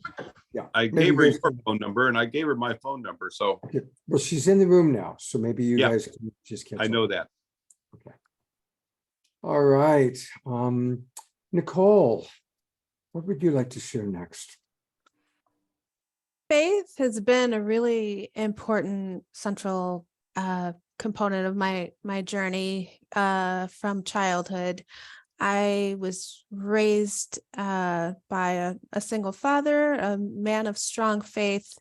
yeah. I gave her your phone number, and I gave her my phone number. So, okay. Well, she's in the room now, so maybe you guys can just catch up. I know that. Okay. All right, Nicole, what would you like to share next? Faith has been a really important central component of my journey from childhood. I was raised by a single father, a man of strong faith,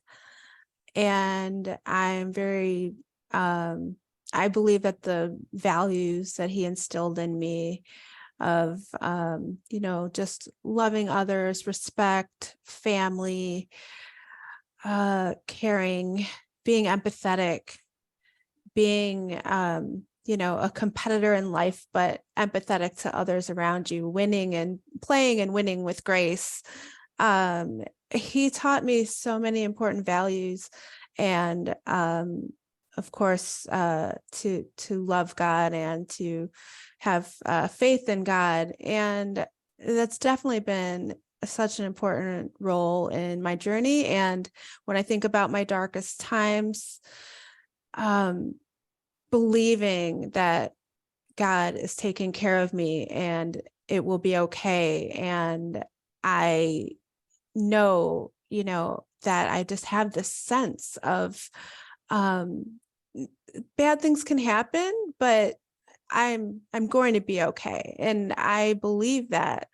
and I'm very, I believe that the values that he instilled in me of, just loving others, respect, family, caring, being empathetic, being, a competitor in life, but empathetic to others around you, winning and playing and winning with grace. He taught me so many important values, and of course, to love God and to have faith in God. And that's definitely been such an important role in my journey. And when I think about my darkest times, believing that God is taking care of me and it will be okay. And I know, that I just have this sense of bad things can happen, but I'm going to be okay. And I believe that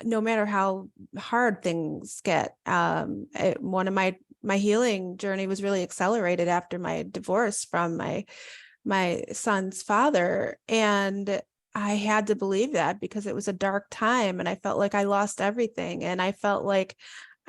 no matter how hard things get, one of my healing journey was really accelerated after my divorce from my son's father. And I had to believe that because it was a dark time and I felt like I lost everything. And I felt like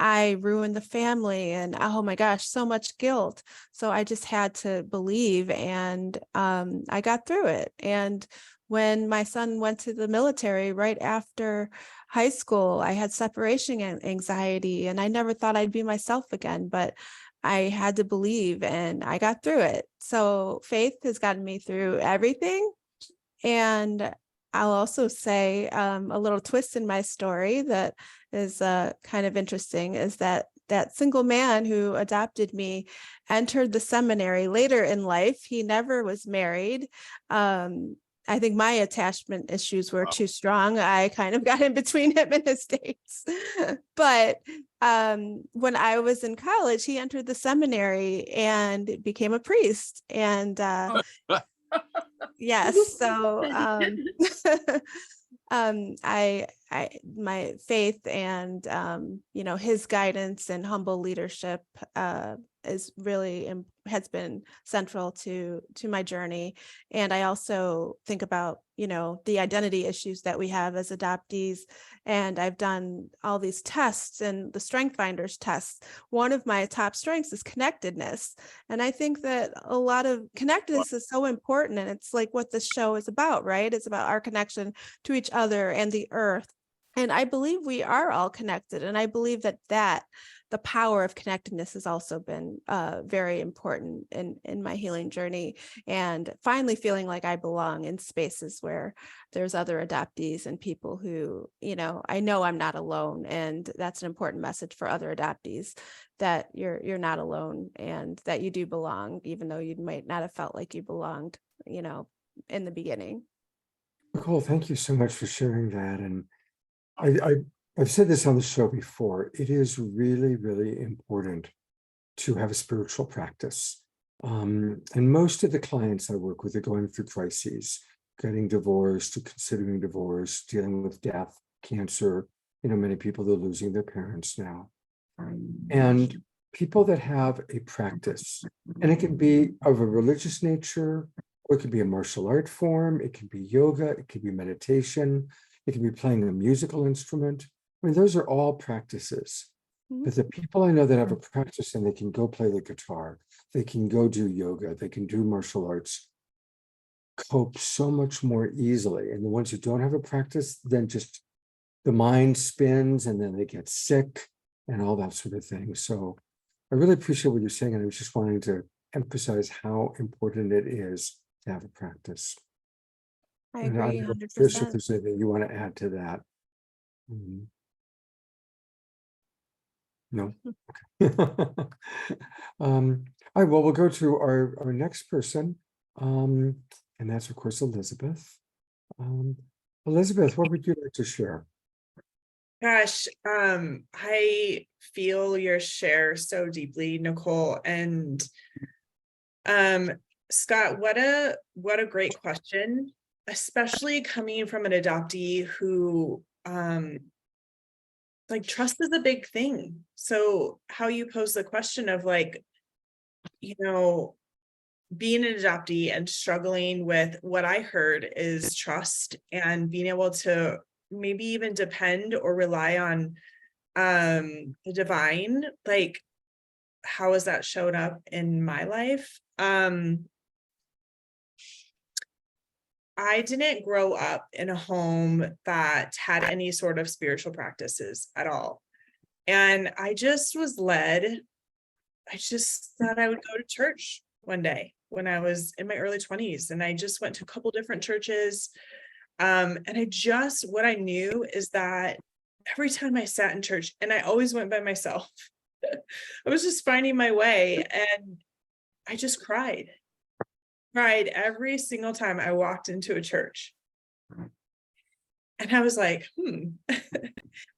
I ruined the family and oh my gosh, so much guilt. So I just had to believe, and I got through it. And when my son went to the military right after high school, I had separation anxiety and I never thought I'd be myself again, but I had to believe and I got through it. So faith has gotten me through everything. And I'll also say a little twist in my story that is kind of interesting is that single man who adopted me entered the seminary later in life. He never was married. I think my attachment issues were too strong. I kind of got in between him and his dates. But when I was in college, he entered the seminary and became a priest. And yes, so my faith and his guidance and humble leadership is really has been central to my journey. And I also think about the identity issues that we have as adoptees, and I've done all these tests and the Strength Finders tests. One of my top strengths is connectedness, and I think that a lot of connectedness is so important, and it's like what this show is about, right? It's about our connection to each other and the earth. And I believe we are all connected. And I believe that the power of connectedness has also been very important in my healing journey, and finally feeling like I belong in spaces where there's other adoptees and people who, I know I'm not alone. And that's an important message for other adoptees, that you're not alone and that you do belong, even though you might not have felt like you belonged, in the beginning. Nicole, thank you so much for sharing that. And I've said this on the show before. It is really, really important to have a spiritual practice. And most of the clients I work with are going through crises, getting divorced, or considering divorce, dealing with death, cancer. Many people are losing their parents now. And people that have a practice, and it can be of a religious nature, or it could be a martial art form, it can be yoga, it could be meditation, it can be playing a musical instrument. I mean, those are all practices. But the people I know that have a practice and they can go play the guitar, they can go do yoga, they can do martial arts, cope so much more easily. And the ones who don't have a practice, then just the mind spins and then they get sick and all that sort of thing. So I really appreciate what you're saying. And I was just wanting to emphasize how important it is to have a practice. I And agree don't know, 100%. Trish, if there's anything you want to add to that. No. Okay. All right. Well, we'll go to our next person, and that's of course Elizabeth. Elizabeth, what would you like to share? Gosh, I feel your share so deeply, Nicole. And Scott, what a great question, especially coming from an adoptee who like trust is a big thing. So how you pose the question of like, being an adoptee and struggling with what I heard is trust and being able to maybe even depend or rely on the divine, like how has that showed up in my life? I didn't grow up in a home that had any sort of spiritual practices at all. And I just was led. I just thought I would go to church one day when I was in my early 20s. And I just went to a couple different churches. And what I knew is that every time I sat in church, and I always went by myself, I was just finding my way. And I just cried every single time I walked into a church. And I was like,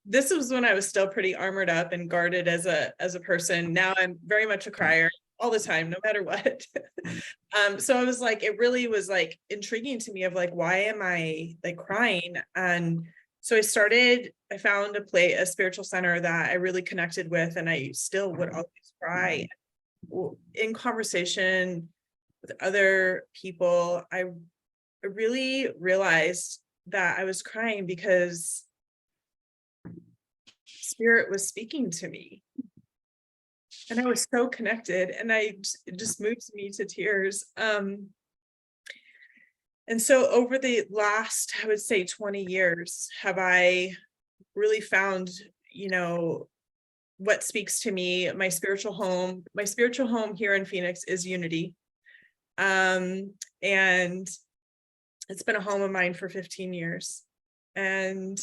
this was when I was still pretty armored up and guarded as a person. Now I'm very much a crier all the time, no matter what. So I was like, it really was like intriguing to me of like, why am I like crying? And so I found a spiritual center that I really connected with, and I still would always cry in conversation with other people. I really realized that I was crying because Spirit was speaking to me. And I was so connected, and it just moves me to tears. And so over the last, I would say 20 years, have I really found, what speaks to me. My spiritual home here in Phoenix is Unity. And it's been a home of mine for 15 years. And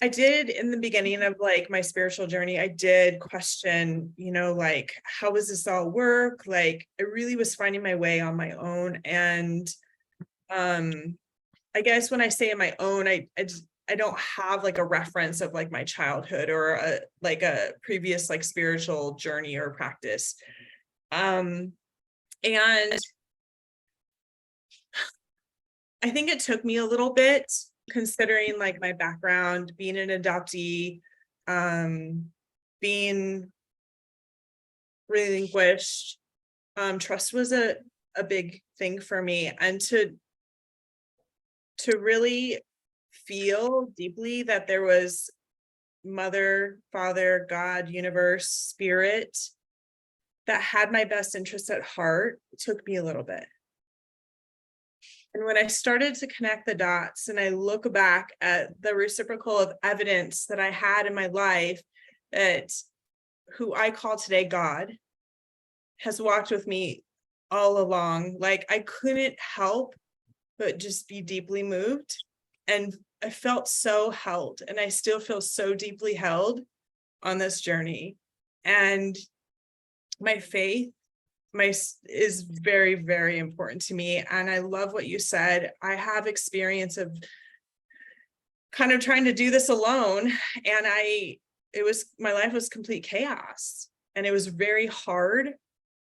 I did, in the beginning of like my spiritual journey, I did question, like, how does this all work? Like, I really was finding my way on my own. And I guess when I say on my own, I don't have like a reference of like my childhood or a previous like spiritual journey or practice. And I think it took me a little bit, considering like my background, being an adoptee, being relinquished. Trust was a big thing for me, and to really feel deeply that there was Mother, Father, God, universe, Spirit that had my best interests at heart, it took me a little bit. And when I started to connect the dots and I look back at the reciprocal of evidence that I had in my life, that who I call today God has walked with me all along, like I couldn't help but just be deeply moved. And I felt so held, and I still feel so deeply held on this journey. And my faith is very, very important to me. And I love what you said. I have experience of kind of trying to do this alone. And my life was complete chaos, and it was very hard.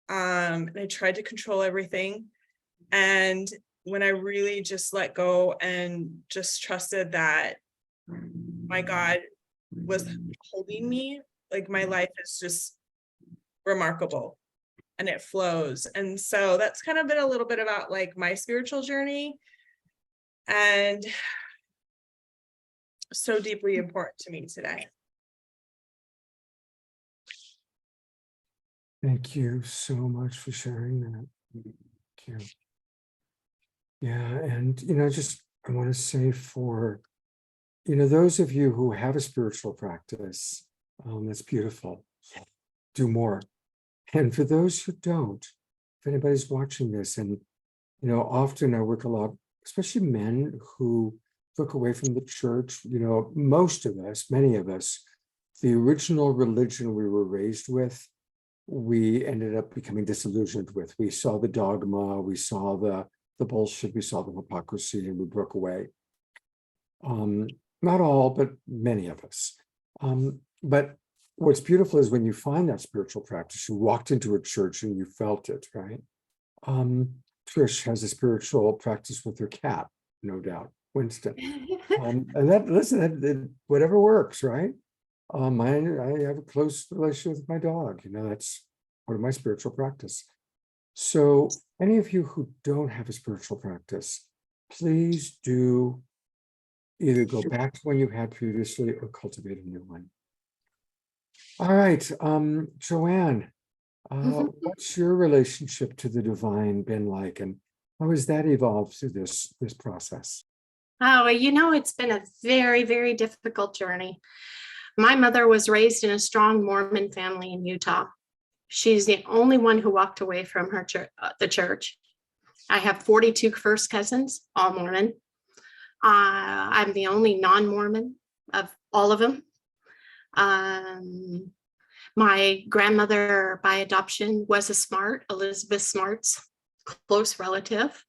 And I tried to control everything. And when I really just let go and just trusted that my God was holding me, like my life is just remarkable. And it flows. And so that's kind of been a little bit about like my spiritual journey, and so deeply important to me today. Thank you so much for sharing that. Thank you. Yeah, and I want to say for those of you who have a spiritual practice, that's beautiful. Do more. And for those who don't, if anybody's watching this, and often I work a lot, especially men who look away from the church. Most of us, many of us, the original religion we were raised with, we ended up becoming disillusioned with. We saw the dogma, we saw the bullshit, we saw the hypocrisy, and we broke away. Not all, but many of us. But what's beautiful is when you find that spiritual practice, you walked into a church and you felt it, right? Trish has a spiritual practice with her cat, no doubt, Winston. And whatever works, right? I have a close relationship with my dog. That's part of my spiritual practice. So any of you who don't have a spiritual practice, please do either go back to one you had previously or cultivate a new one. All right, Joanne, what's your relationship to the divine been like, and how has that evolved through this process? Oh, it's been a very, very difficult journey. My mother was raised in a strong Mormon family in Utah. She's the only one who walked away from her the church. I have 42 first cousins, all Mormon. I'm the only non-Mormon of all of them. My grandmother by adoption was a Smart, Elizabeth Smart's close relative.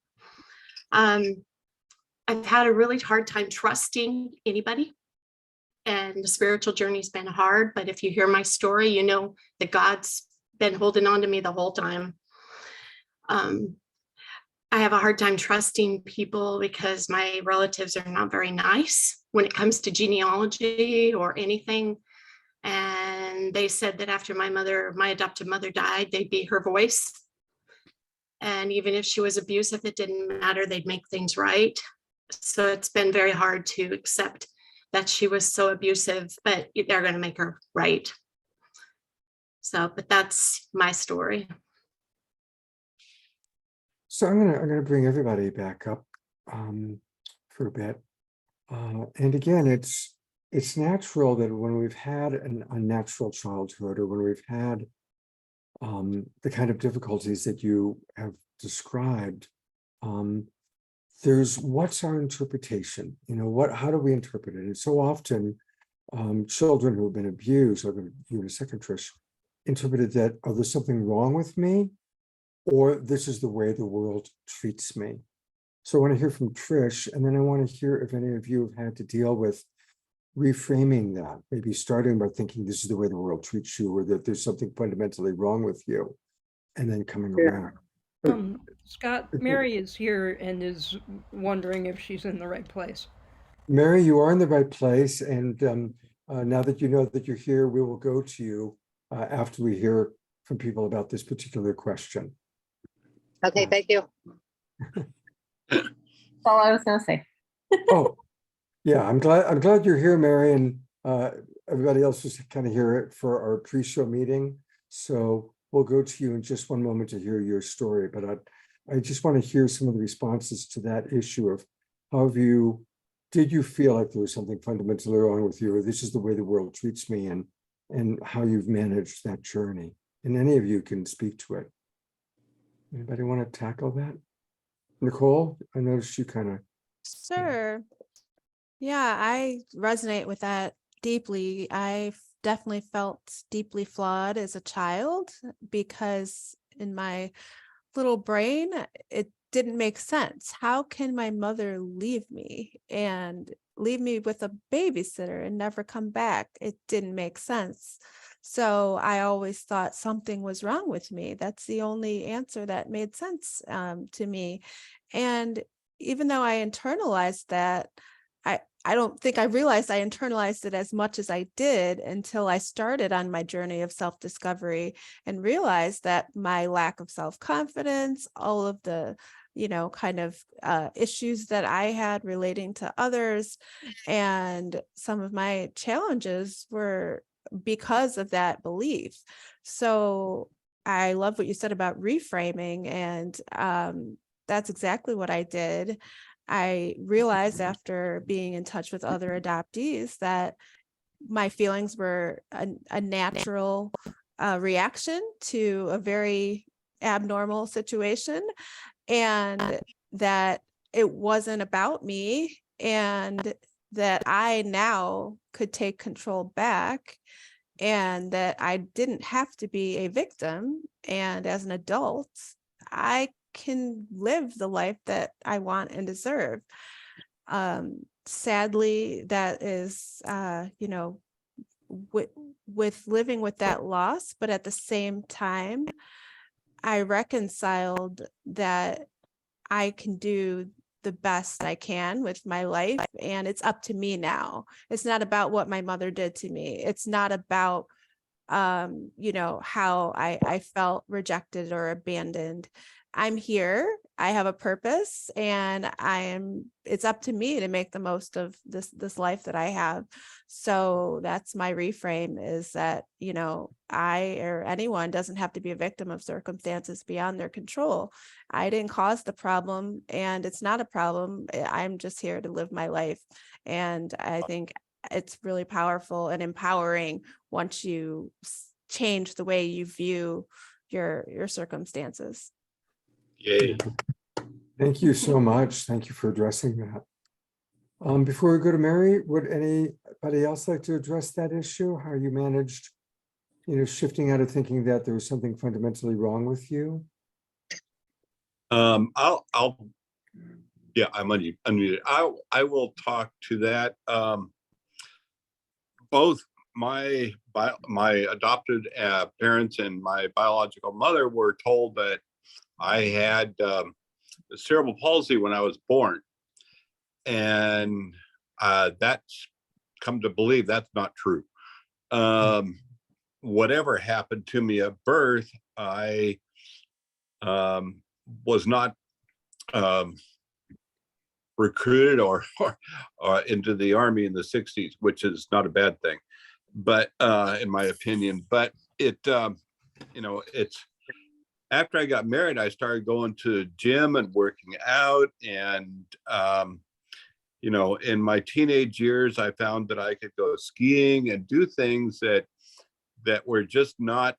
I've had a really hard time trusting anybody, and the spiritual journey's been hard. But if you hear my story, you know that God's been holding on to me the whole time. I have a hard time trusting people because my relatives are not very nice when it comes to genealogy or anything. And they said that after my adopted mother died, they'd be her voice. And even if she was abusive, it didn't matter, they'd make things right. So it's been very hard to accept that she was so abusive, but they're going to make her right. So, but that's my story. So I'm gonna bring everybody back up for a bit. And again, it's natural that when we've had an unnatural childhood, or when we've had the kind of difficulties that you have described, there's what's our interpretation? You know, how do we interpret it? And so often children who have been abused, I'll give you a second, Trish, interpreted that, oh, there's something wrong with me, or this is the way the world treats me. So I want to hear from Trish, and then I want to hear if any of you have had to deal with reframing that, maybe starting by thinking this is the way the world treats you, or that there's something fundamentally wrong with you, and then coming around. Scott, Mary is here and is wondering if she's in the right place. Mary, you are in the right place, and now that you know that you're here, we will go to you after we hear from people about this particular question. Okay, thank you. That's all I was going to say. Oh, yeah, I'm glad you're here, Mary, and everybody else was kind of here for our pre-show meeting. So we'll go to you in just one moment to hear your story, but I just want to hear some of the responses to that issue of did you feel like there was something fundamentally wrong with you, or this is the way the world treats me, and how you've managed that journey. And any of you can speak to it. Anybody want to tackle that? Nicole, I noticed you kind of. Sure. Yeah, I resonate with that deeply. I definitely felt deeply flawed as a child because in my little brain, it didn't make sense. How can my mother leave me with a babysitter and never come back? It didn't make sense. So I always thought something was wrong with me. That's the only answer that made sense to me. And even though I internalized that, I don't think I realized I internalized it as much as I did until I started on my journey of self-discovery and realized that my lack of self-confidence, all of the kind of issues that I had relating to others, and some of my challenges were because of that belief. So I love what you said about reframing, and that's exactly what I did. I realized after being in touch with other adoptees that my feelings were a natural reaction to a very abnormal situation, and that it wasn't about me, and that I now could take control back, and that I didn't have to be a victim. And as an adult, I can live the life that I want and deserve. Sadly, that is, with living with that loss, but at the same time, I reconciled that I can do the best I can with my life, and it's up to me now. It's not about what my mother did to me. It's not about, how I felt rejected or abandoned. I'm here. I have a purpose, and it's up to me to make the most of this life that I have. So that's my reframe, is that, I or anyone doesn't have to be a victim of circumstances beyond their control. I didn't cause the problem, and it's not a problem. I'm just here to live my life. And I think it's really powerful and empowering once you change the way you view your circumstances. Yay. Thank you so much. Thank you for addressing that. Before we go to Mary, would anybody else like to address that issue? How you managed, shifting out of thinking that there was something fundamentally wrong with you? I'll Yeah, I'm unmuted. I will talk to that. Both my adopted parents and my biological mother were told that I had cerebral palsy when I was born, and that's come to believe that's not true. Whatever happened to me at birth, I was not recruited or into the army in the 60s, which is not a bad thing, but in my opinion. But it, it's after I got married, I started going to the gym and working out, and in my teenage years, I found that I could go skiing and do things that were just not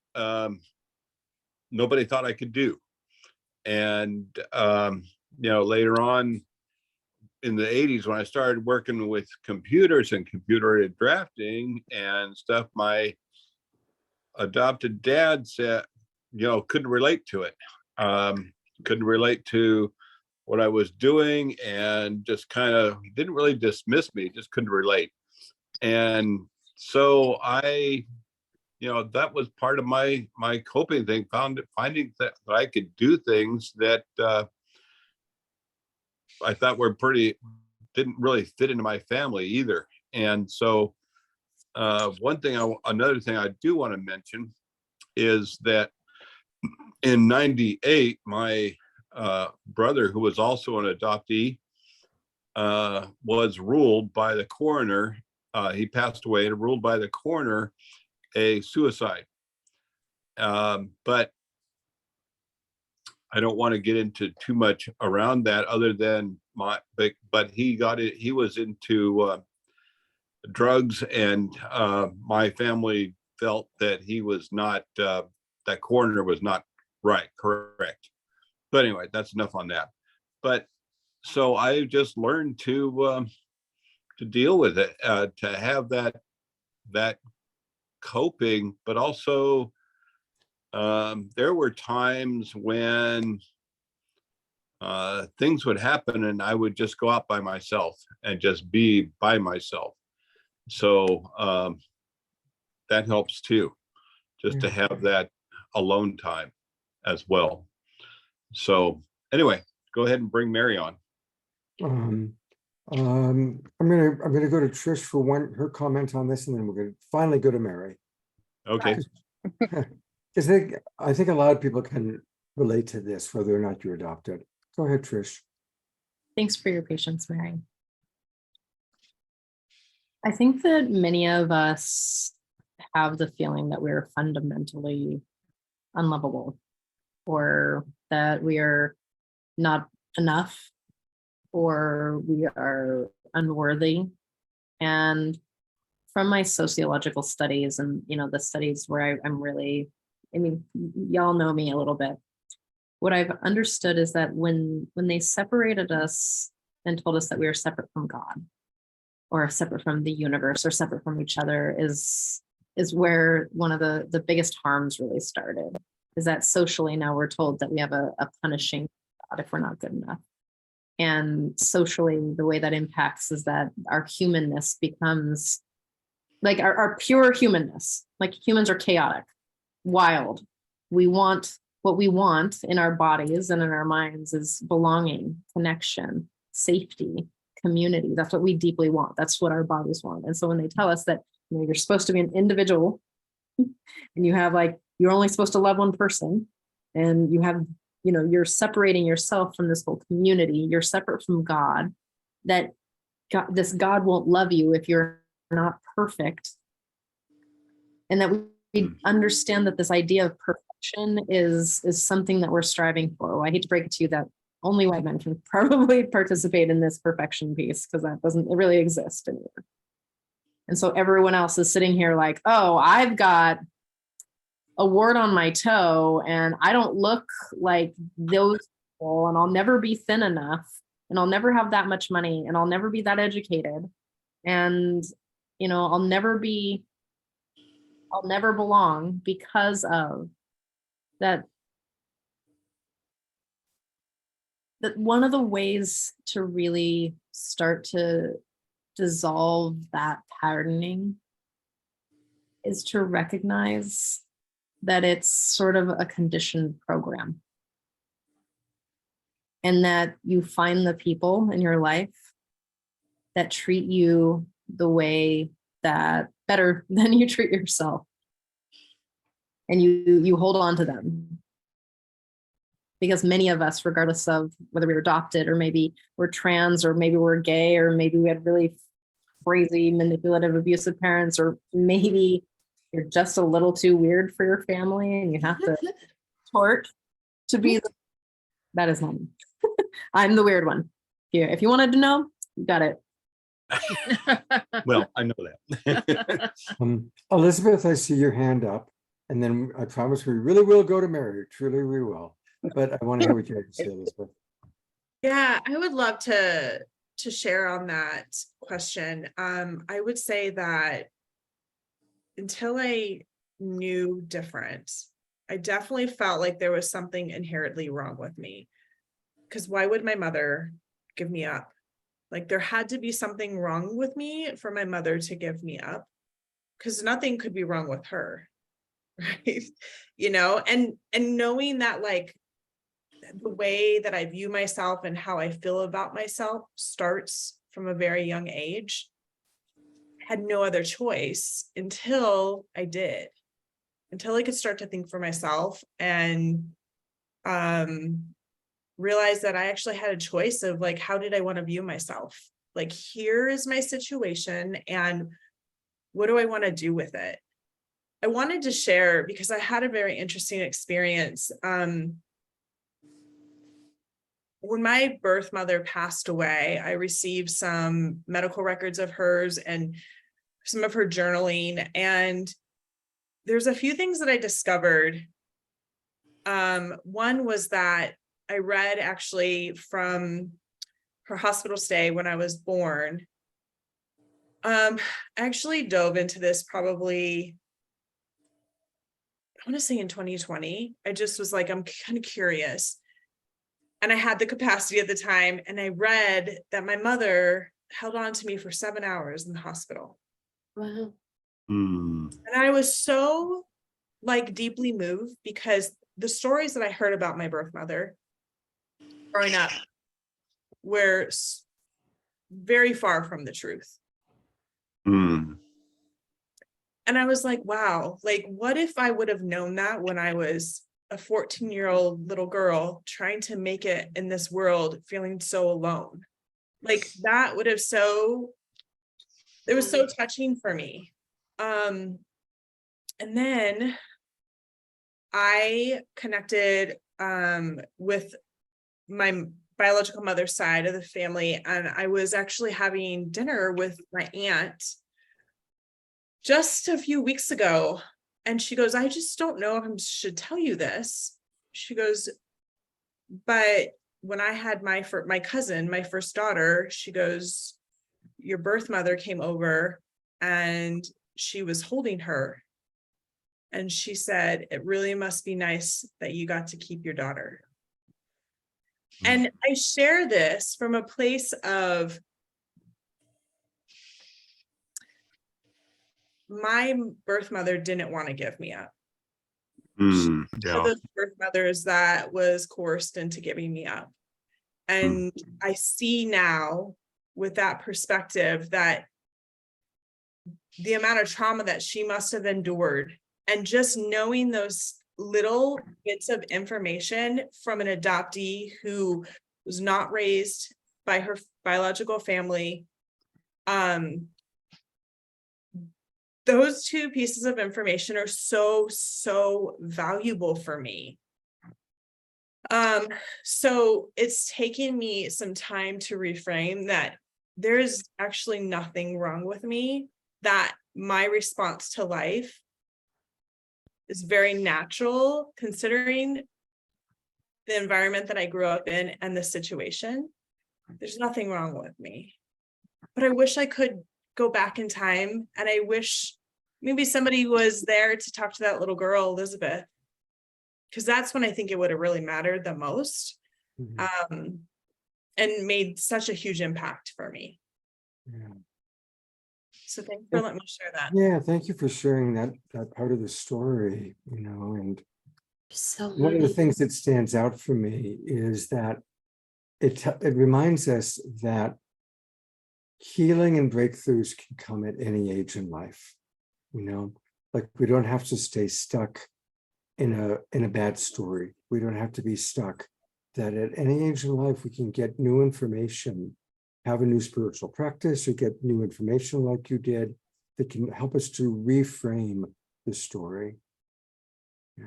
nobody thought I could do. And later on in the 80s, when I started working with computers and computer-aided drafting and stuff, my adopted dad said, couldn't relate to it. Couldn't relate to what I was doing, and just kind of didn't really dismiss me, just couldn't relate. And so I, that was part of my coping thing, finding that I could do things that I thought were didn't really fit into my family either. And so another thing I do want to mention is that in 98, my brother, who was also an adoptee, was ruled by the coroner. He passed away and ruled by the coroner a suicide. But I don't want to get into too much around that, other than but he got it. He was into drugs, and my family felt that he was not, that coroner was not correct. But anyway, that's enough on that. But so I just learned to deal with it, to have that coping, but also there were times when things would happen and I would just go out by myself and just be by myself. So that helps too, just to have that alone time as well. So anyway, go ahead and bring Mary on. I'm gonna go to Trish for her comment on this, and then we're gonna finally go to Mary. Okay. Because I think a lot of people can relate to this, whether or not you're adopted. Go ahead, Trish. Thanks for your patience, Mary. I think that many of us have the feeling that we're fundamentally unlovable, or that we are not enough, or we are unworthy. And from my sociological studies and, the studies where I'm really, y'all know me a little bit. What I've understood is that when they separated us and told us that we were separate from God, or separate from the universe, or separate from each other, is where one of the biggest harms really started. Is that socially now we're told that we have a punishing God if we're not good enough. And socially, the way that impacts is that our humanness becomes like our pure humanness. Like, humans are chaotic, wild. What we want in our bodies and in our minds is belonging, connection, safety, community. That's what we deeply want. That's what our bodies want. And so when they tell us that you're supposed to be an individual, and you have you're only supposed to love one person, and you have, you're separating yourself from this whole community, you're separate from God, that God won't love you if you're not perfect. And that we understand that this idea of perfection is something that we're striving for. Well, I hate to break it to you that only white men can probably participate in this perfection piece, because that doesn't really exist anymore. And so everyone else is sitting here like, oh, I've got a wart on my toe and I don't look like those people, and I'll never be thin enough, and I'll never have that much money, and I'll never be that educated, and I'll never belong because of that. that one of the ways to really start to dissolve that patterning is to recognize that it's sort of a conditioned program, and that you find the people in your life that treat you the way that better than you treat yourself, and you hold on to them. Because many of us, regardless of whether we were adopted or maybe we're trans or maybe we're gay or maybe we had really crazy, manipulative, abusive parents, or maybe you're just a little too weird for your family and you have to tort to be that is not me. I'm the weird one here. If you wanted to know, you got it. Well, I know that. Elizabeth, I see your hand up, and then I promise we really will go to Mary. Truly, we will. But I want to hear what you have to say, Elizabeth. Yeah, I would love to share on that question. I would say that until I knew different, I definitely felt like there was something inherently wrong with me. Because why would my mother give me up? Like, there had to be something wrong with me for my mother to give me up, because nothing could be wrong with her, right? And knowing that, like, the way that I view myself and how I feel about myself starts from a very young age. I had no other choice until I could start to think for myself and realize that I actually had a choice of, like, how did I want to view myself? Like, here is my situation and what do I want to do with it? I wanted to share because I had a very interesting experience. When my birth mother passed away, I received some medical records of hers and some of her journaling. And there's a few things that I discovered. One was that I read actually from her hospital stay when I was born. I actually dove into this probably, I want to say in 2020. I just was like, I'm kind of curious. And I had the capacity at the time. And I read that my mother held on to me for 7 hours in the hospital. Wow. And I was so, like, deeply moved because the stories that I heard about my birth mother growing up were very far from the truth. And I was like, wow, like, what if I would have known that when I was a 14-year-old little girl trying to make it in this world, feeling so alone? Like, that would have it was so touching for me. And then I connected with my biological mother's side of the family, and I was actually having dinner with my aunt just a few weeks ago. And she goes, I just don't know if I should tell you this. She goes, but when I had my cousin, my first daughter, she goes, your birth mother came over and she was holding her. And she said, it really must be nice that you got to keep your daughter. And I share this from a place of my birth mother didn't want to give me up. One of those birth mothers that was coerced into giving me up. And I see now with that perspective that the amount of trauma that she must have endured, and just knowing those little bits of information from an adoptee who was not raised by her biological family, those two pieces of information are so valuable for me. So it's taken me some time to reframe that there's actually nothing wrong with me, that my response to life is very natural considering the environment that I grew up in and the situation. There's nothing wrong with me. But I wish I could go back in time, and I wish maybe somebody was there to talk to that little girl, Elizabeth, because that's when I think it would have really mattered the most. and made such a huge impact for me. Yeah. So thanks for letting me share that. Yeah, thank you for sharing that part of the story, and So one of the many. things that stands out for me is that it reminds us that healing and breakthroughs can come at any age in life. Like we don't have to stay stuck in a bad story. We don't have to be stuck. That at any age in life we can get new information, have a new spiritual practice, or get new information like you did that can help us to reframe the story. Yeah.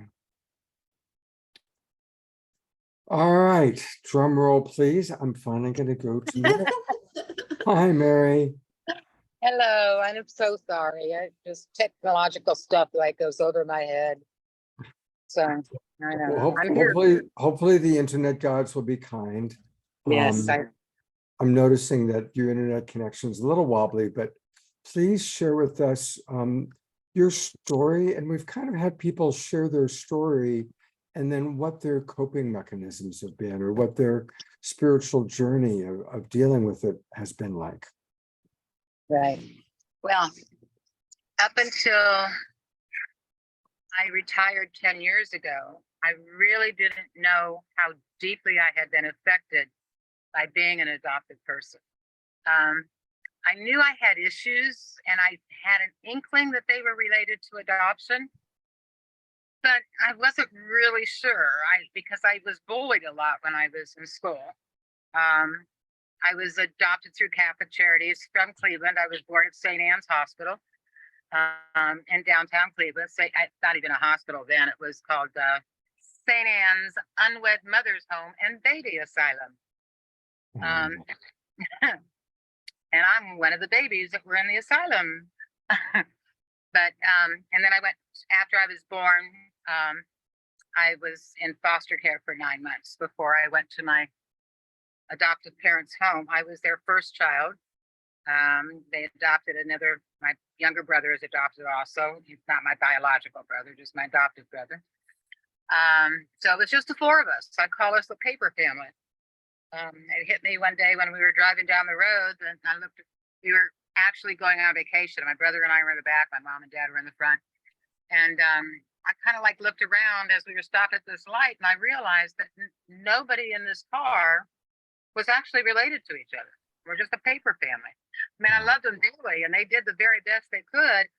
All right, drum roll, please. I'm finally going to go to Mary. Hi, Mary. Hello, I'm so sorry. I just technological stuff like goes over my head. So I know. Well, I'm here. hopefully the internet gods will be kind. Yes, I'm noticing that your internet connection is a little wobbly, but please share with us your story. And we've kind of had people share their story and then what their coping mechanisms have been or what their spiritual journey of dealing with it has been like. right. Well, up until I retired 10 years ago, I really didn't know how deeply I had been affected by being an adopted person. I knew I had issues and I had an inkling that they were related to adoption, but I wasn't really sure because I was bullied a lot when I was in school. I was adopted through Catholic Charities from Cleveland. I was born at St. Anne's Hospital in downtown Cleveland. Not even a hospital then. It was called St. Anne's Unwed Mother's Home and Baby Asylum. And I'm one of the babies that were in the asylum. But and then I went after I was born. I was in foster care for 9 months before I went to my adoptive parents' home. I was their first child. They adopted my younger brother is adopted also. He's not my biological brother, just my adoptive brother. So it was just the four of us. So I call us the paper family. It hit me one day when we were driving down the road, and we were actually going on vacation. My brother and I were in the back, my mom and dad were in the front. And I kind of like looked around as we were stopped at this light, and I realized that nobody in this car was actually related to each other. We're just a paper family. I mean, I loved them dearly, and they did the very best they could,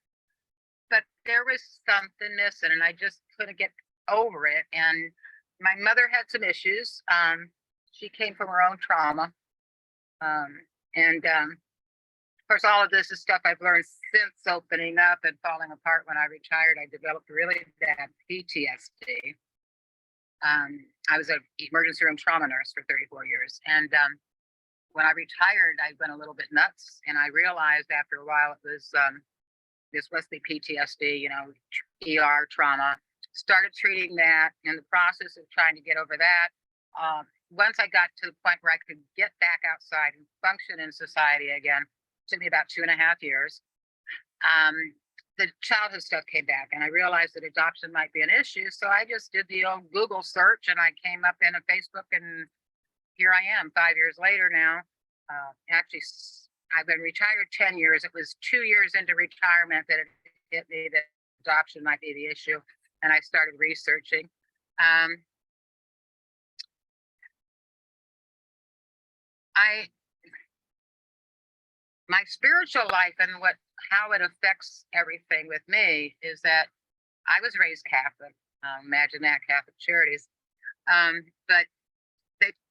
but there was something missing, and I just couldn't get over it. And my mother had some issues. She came from her own trauma. Of course, all of this is stuff I've learned since opening up and falling apart. When I retired, I developed really bad PTSD. I was an emergency room trauma nurse for 34 years. And when I retired, I went a little bit nuts. And I realized after a while it was, this must be PTSD, ER trauma. Started treating that. In the process of trying to get over that, once I got to the point where I could get back outside and function in society again, it took me about 2.5 years. The childhood stuff came back, and I realized that adoption might be an issue. So I just did the old Google search, and I came up in a Facebook, and here I am 5 years later now. Actually, I've been retired 10 years. It was 2 years into retirement that it hit me that adoption might be the issue, and I started researching. My spiritual life and how it affects everything with me is that I was raised Catholic. Imagine that, Catholic Charities. But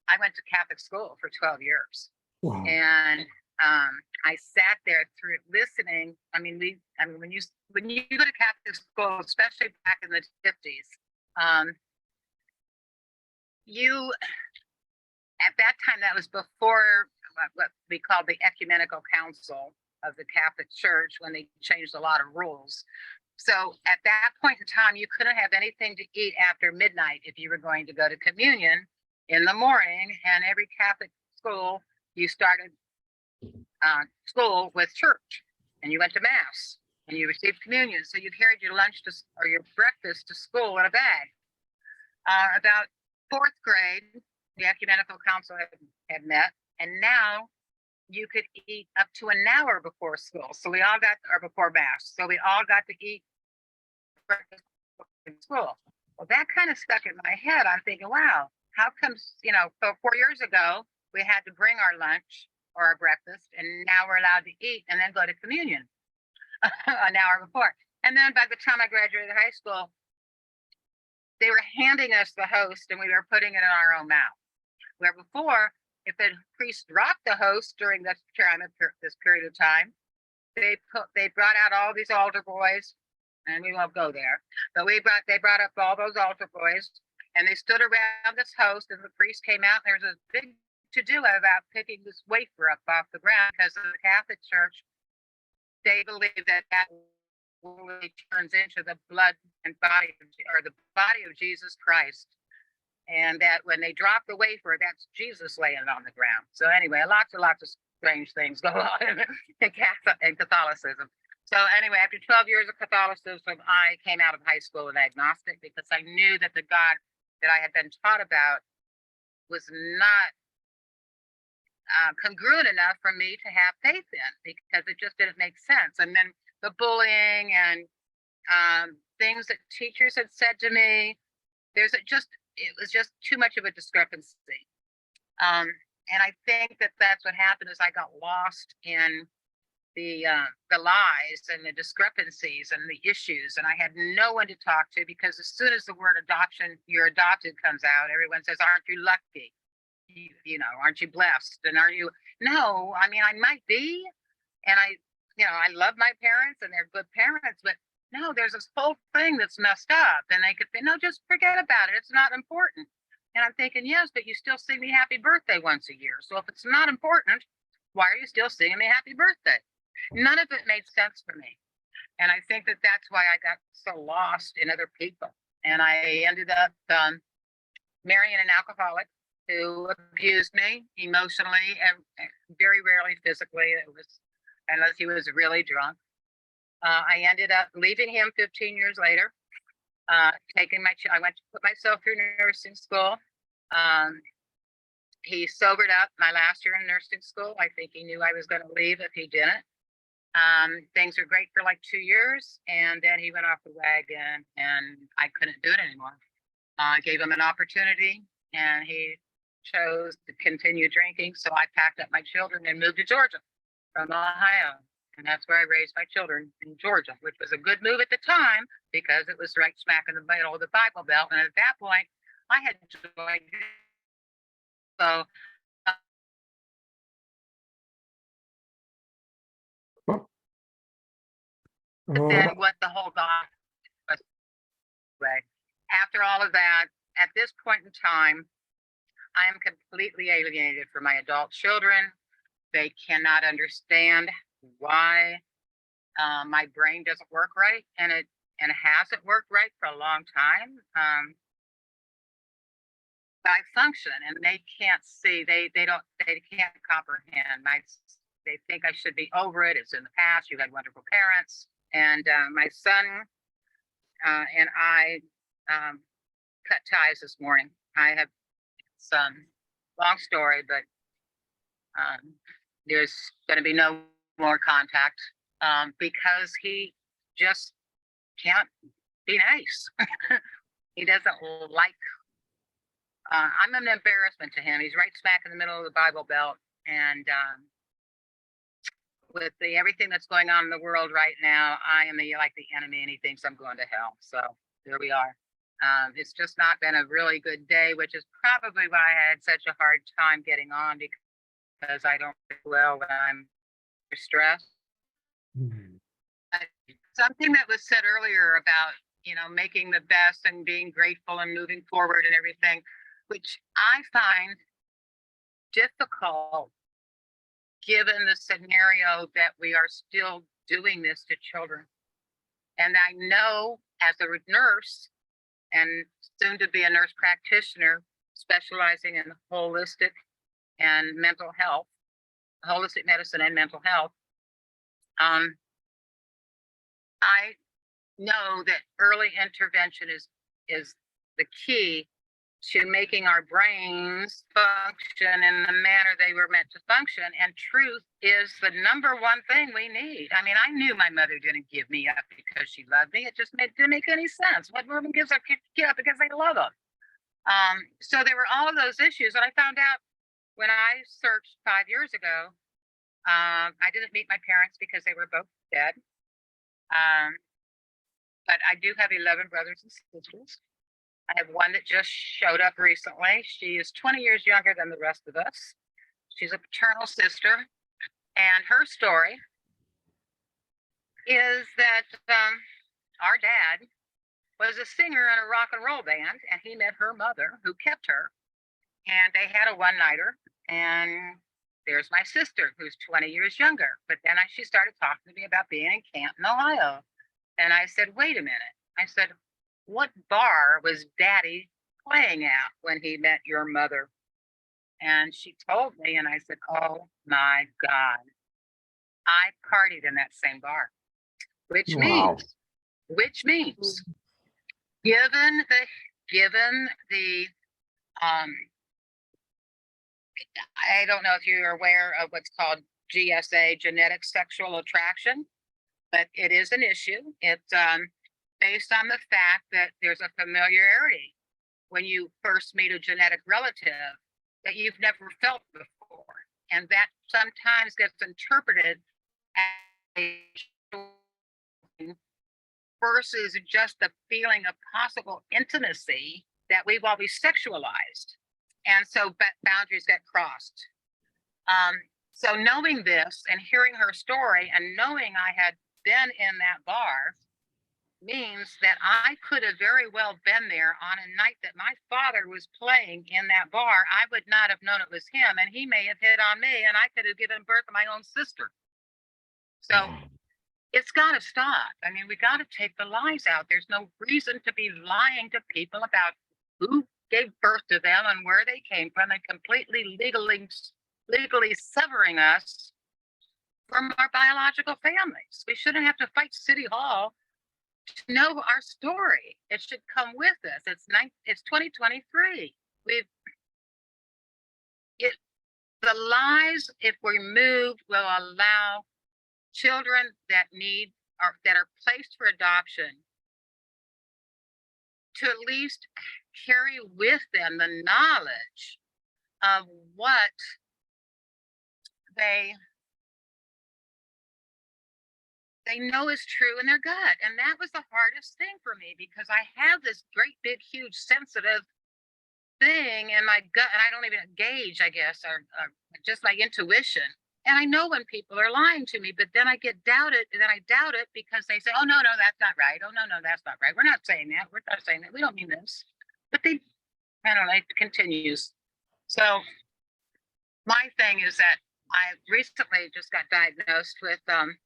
I went to Catholic school for 12 years. Wow. And I sat there through listening. When you go to Catholic school, especially back in the 50s, at that time, that was before what we called the Ecumenical Council of the Catholic Church, when they changed a lot of rules. So at that point in time, you couldn't have anything to eat after midnight if you were going to go to communion in the morning. And every Catholic school, you started school with church, and you went to mass, and you received communion. So you carried your lunch or your breakfast to school in a bag. About 4th grade, the ecumenical council had met, and now you could eat up to an hour before school. So we all got, or before mass. So we all got to eat breakfast in school. Well, that kind of stuck in my head. I'm thinking, wow, how comes, so 4 years ago, we had to bring our lunch or our breakfast, and now we're allowed to eat and then go to communion an hour before. And then by the time I graduated high school, they were handing us the host and we were putting it in our own mouth. Where before, if the priest dropped the host during this period of time, they brought out all these altar boys, and we won't go there. But they brought up all those altar boys, and they stood around this host, and the priest came out. And there was a big to-do about picking this wafer up off the ground, because of the Catholic Church, they believe that really turns into the blood and body, or the body of Jesus Christ. And that when they drop the wafer, that's Jesus laying on the ground. So anyway, lots of strange things go on in Catholicism. So anyway, after 12 years of Catholicism, I came out of high school an agnostic, because I knew that the God that I had been taught about was not congruent enough for me to have faith in, because it just didn't make sense. And then the bullying and things that teachers had said to me, it was just too much of a discrepancy. And I think that that's what happened, is I got lost in the lies and the discrepancies and the issues, and I had no one to talk to, because as soon as the word adoption, you're adopted, comes out, everyone says, aren't you lucky? Aren't you blessed? And are you? No, I mean, I might be, and I love my parents and they're good parents, but no, there's this whole thing that's messed up. And they could say, no, just forget about it. It's not important. And I'm thinking, yes, but you still sing me happy birthday once a year. So if it's not important, why are you still singing me happy birthday? None of it made sense for me. And I think that that's why I got so lost in other people. And I ended up marrying an alcoholic who abused me emotionally and very rarely physically. It was, unless he was really drunk. I ended up leaving him 15 years later, I went to put myself through nursing school. He sobered up my last year in nursing school. I think he knew I was going to leave if he didn't. Things were great for like 2 years, and then he went off the wagon, and I couldn't do it anymore. I gave him an opportunity, and he chose to continue drinking. So I packed up my children and moved to Georgia from Ohio. And that's where I raised my children, in Georgia, which was a good move at the time, because it was right smack in the middle of the Bible Belt. And at that point, I had joined. So then what the whole God was. After all of that, at this point in time, I am completely alienated from my adult children. They cannot understand why my brain doesn't work right, and it hasn't worked right for a long time. But I function, and they can't see. They can't comprehend. They think I should be over it. It's in the past. You had wonderful parents, and my son and I cut ties this morning. I have some long story, but there's going to be no more contact because he just can't be nice. He doesn't like. I'm an embarrassment to him. He's right smack in the middle of the Bible Belt, and with everything that's going on in the world right now, I am the enemy, and he thinks I'm going to hell. So there we are. It's just not been a really good day, which is probably why I had such a hard time getting on, because I don't feel well when I'm stressed. Mhm. Something that was said earlier about, making the best and being grateful and moving forward and everything, which I find difficult given the scenario that we are still doing this to children. And I know as a nurse, and soon to be a nurse practitioner specializing in holistic and mental health, holistic medicine and mental health, I know that early intervention is the key to making our brains function in the manner they were meant to function. And truth is the number one thing we need. I mean, I knew my mother didn't give me up because she loved me. It just didn't make any sense. What woman gives a kid up because they love them? So there were all of those issues. And I found out when I searched 5 years ago, I didn't meet my parents because they were both dead. But I do have 11 brothers and sisters. I have one that just showed up recently. She is 20 years younger than the rest of us. She's a paternal sister. And her story is that our dad was a singer in a rock and roll band, and he met her mother, who kept her. And they had a one-nighter. And there's my sister, who's 20 years younger. But then she started talking to me about being in Canton, Ohio. And I said, wait a minute. I said, what bar was Daddy playing at when he met your mother? And she told me, and I said, oh my God, I partied in that same bar, which Wow. means, given the, I don't know if you're aware of what's called GSA, genetic sexual attraction, but it is an issue. It's based on the fact that there's a familiarity when you first meet a genetic relative that you've never felt before. And that sometimes gets interpreted as versus just the feeling of possible intimacy that we've always sexualized. And so boundaries get crossed. So knowing this and hearing her story and knowing I had been in that bar means that I could have very well been there on a night that my father was playing in that bar. I would not have known it was him, and he may have hit on me, and I could have given birth to my own sister. So it's got to stop. I mean, we got to take the lies out. There's no reason to be lying to people about who gave birth to them and where they came from, and completely legally severing us from our biological families. We shouldn't have to fight City Hall to know our story. It should come with us. It's 2023. The lies, if we move, will allow children that are placed for adoption to at least carry with them the knowledge of what they know is true in their gut. And that was the hardest thing for me, because I have this great, big, huge, sensitive thing in my gut, and I don't even gauge, I guess, or just my intuition. And I know when people are lying to me, but then I get doubted, and then I doubt it because they say, oh, no, that's not right. Oh, no, that's not right. We're not saying that. We're not saying that. We don't mean this. But I don't know, it continues. So my thing is that I recently just got diagnosed with, I'm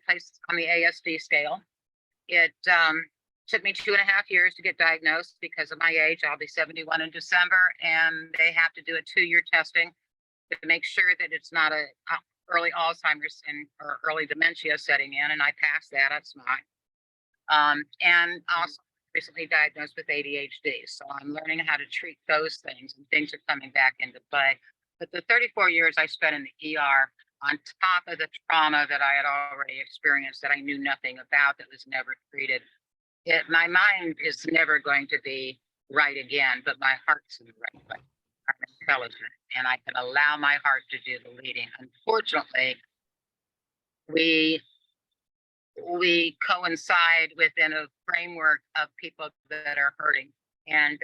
placed on the ASD scale. It took me 2.5 years to get diagnosed because of my age. I'll be 71 in December, and they have to do a 2-year testing to make sure that it's not a early Alzheimer's or early dementia setting in, and I passed that. It's not. And also recently diagnosed with ADHD. So I'm learning how to treat those things, and things are coming back into play. But the 34 years I spent in the ER, on top of the trauma that I had already experienced that I knew nothing about, that was never treated, my mind is never going to be right again, but my heart's in the right place. I'm intelligent, and I can allow my heart to do the leading. Unfortunately, we coincide within a framework of people that are hurting, and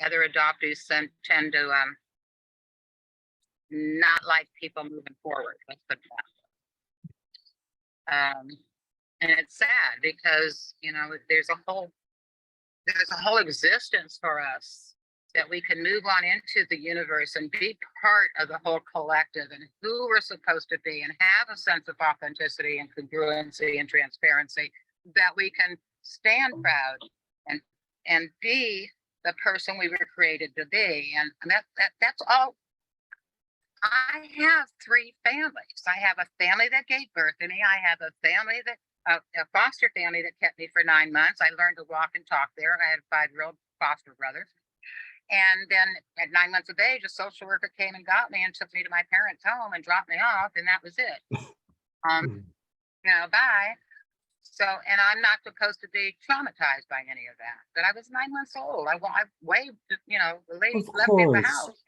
other adoptees tend to not like people moving forward. Let's put it that way. And it's sad because, there's a whole existence for us that we can move on into the universe and be part of the whole collective and who we're supposed to be, and have a sense of authenticity and congruency and transparency, that we can stand proud and be the person we were created to be. And that's all. I have 3 families. I have a family that gave birth to me. I have a family that a foster family that kept me for 9 months. I learned to walk and talk there. I had 5-year-old foster brothers. And then at 9 months of age, a social worker came and got me and took me to my parents' home and dropped me off, and that was it. Bye. So, and I'm not supposed to be traumatized by any of that. But I was 9 months old. I waved, the lady Of left me at the course.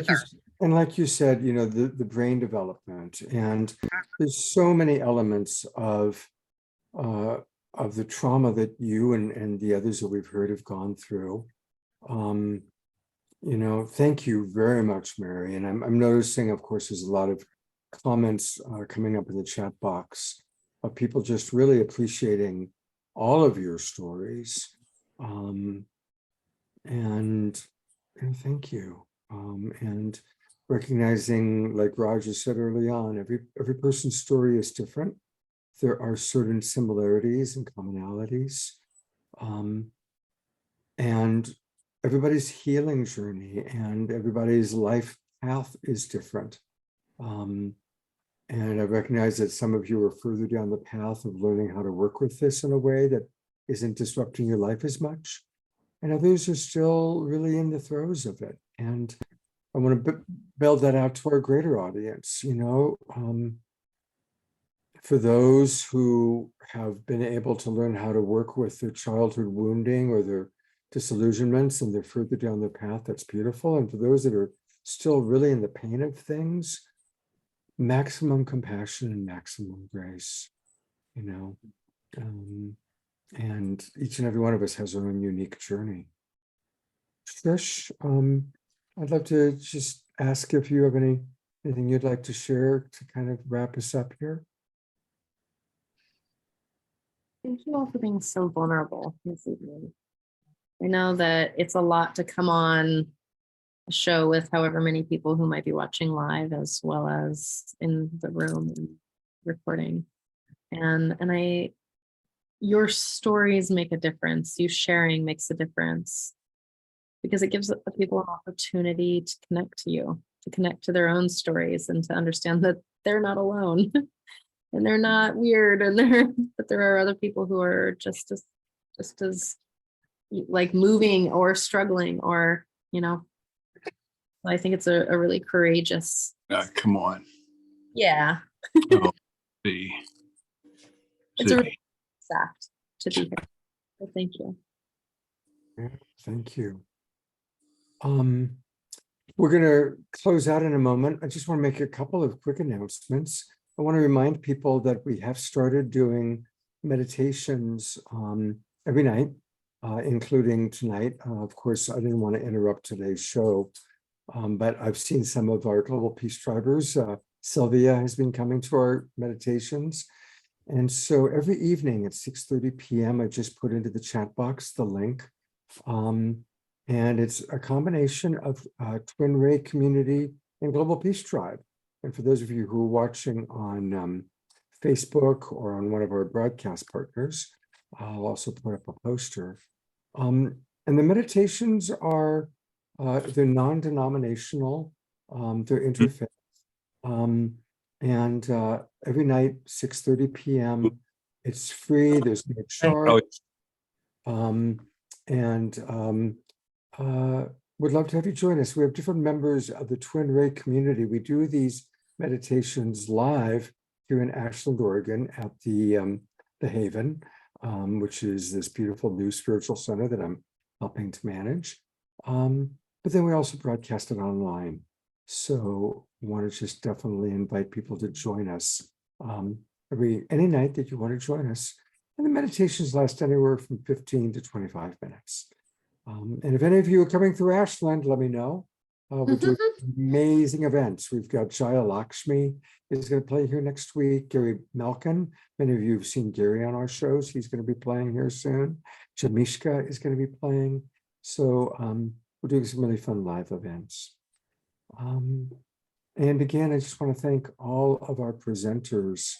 house. Like you said, the brain development, and there's so many elements of the trauma that you and the others that we've heard have gone through. Thank you very much, Mary. And I'm noticing, of course, there's a lot of comments coming up in the chat box of people just really appreciating all of your stories. And thank you. And recognizing, like Roger said early on, every person's story is different. There are certain similarities and commonalities. And everybody's healing journey and everybody's life path is different. And I recognize that some of you are further down the path of learning how to work with this in a way that isn't disrupting your life as much. And others are still really in the throes of it. And I want to build that out to our greater audience, for those who have been able to learn how to work with their childhood wounding or their disillusionments and they're further down the path, that's beautiful. And for those that are still really in the pain of things, maximum compassion and maximum grace, and each and every one of us has our own unique journey. Trish, I'd love to just ask if you have anything you'd like to share to kind of wrap us up here. Thank you all for being so vulnerable this evening. I know that it's a lot to come on a show with however many people who might be watching live as well as in the room and recording. And your stories make a difference. You sharing makes a difference because it gives people an opportunity to connect to you, to connect to their own stories and to understand that they're not alone and they're not weird but there are other people who are just as like moving or struggling or, I think it's a really courageous. Come on. Yeah. Oh, It's a really act to be here. So thank you. Yeah, thank you. We're going to close out in a moment. I just want to make a couple of quick announcements. I want to remind people that we have started doing meditations every night, including tonight. Of course, I didn't want to interrupt today's show, but I've seen some of our Global Peace Drivers. Sylvia has been coming to our meditations. And so every evening at 6:30 p.m., I just put into the chat box the link. And it's a combination of Twin Ray Community and Global Peace Tribe. And for those of you who are watching on Facebook or on one of our broadcast partners, I'll also put up a poster. And the meditations are, they're non-denominational, they're interfaith. And every night, 6:30 p.m., it's free, there's no charge. Would love to have you join us. We have different members of the Twin Ray community. We do these meditations live here in Ashland, Oregon at the Haven, which is this beautiful new spiritual center that I'm helping to manage. But then we also broadcast it online. So I want to just definitely invite people to join us any night that you want to join us. And the meditations last anywhere from 15 to 25 minutes. And if any of you are coming through Ashland, let me know. We're doing amazing events. We've got Jaya Lakshmi is going to play here next week. Gary Malkin, many of you have seen Gary on our shows. He's going to be playing here soon. Jamishka is going to be playing. So we're doing some really fun live events. And again, I just want to thank all of our presenters,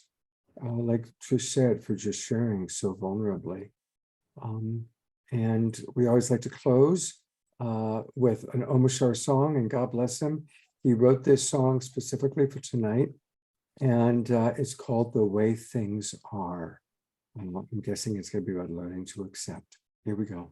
like Trish said, for just sharing so vulnerably. And we always like to close with an Om Shar song, and God bless him. He wrote this song specifically for tonight. And it's called The Way Things Are. I'm guessing it's going to be about learning to accept. Here we go.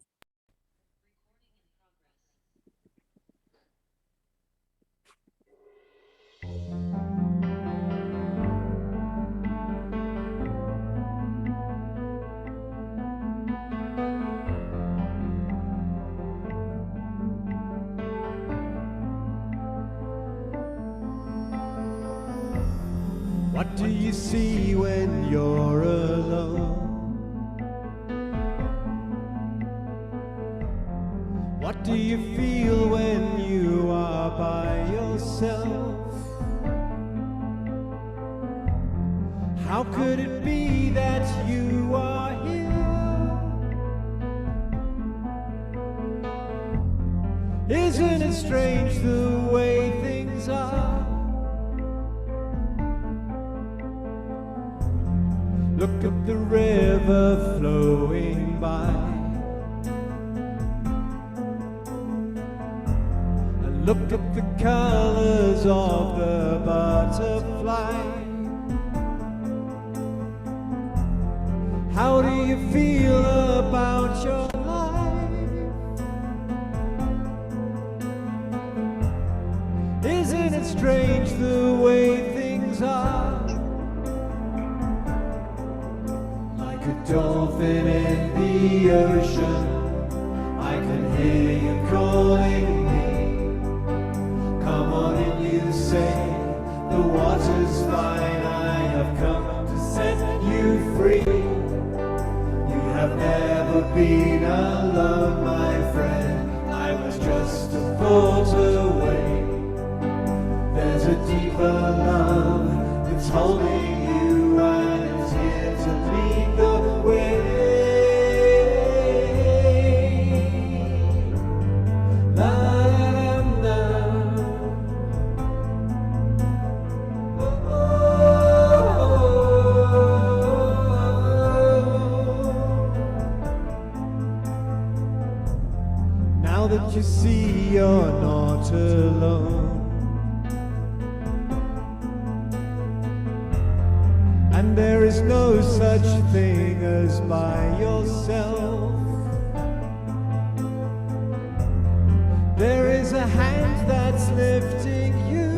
What do you see when you're alone? What do you feel when you are by yourself? How could it be that you are here? Isn't it strange the way things are? Look at the river flowing by, and look at the colors of the butterfly. How do you feel about your life? Isn't it strange the way things are? A dolphin in the ocean, I can hear you calling me. Come on in, you say, the water's fine. I have come to set you free. You have never been alone, my friend. I was just a thought away. There's a deeper love that's holding you, and it's here to lead the way. La, la, la, oh, oh, oh. Now that you see you're not alone, and there is no such thing as by yourself. There is a hand that's lifting you,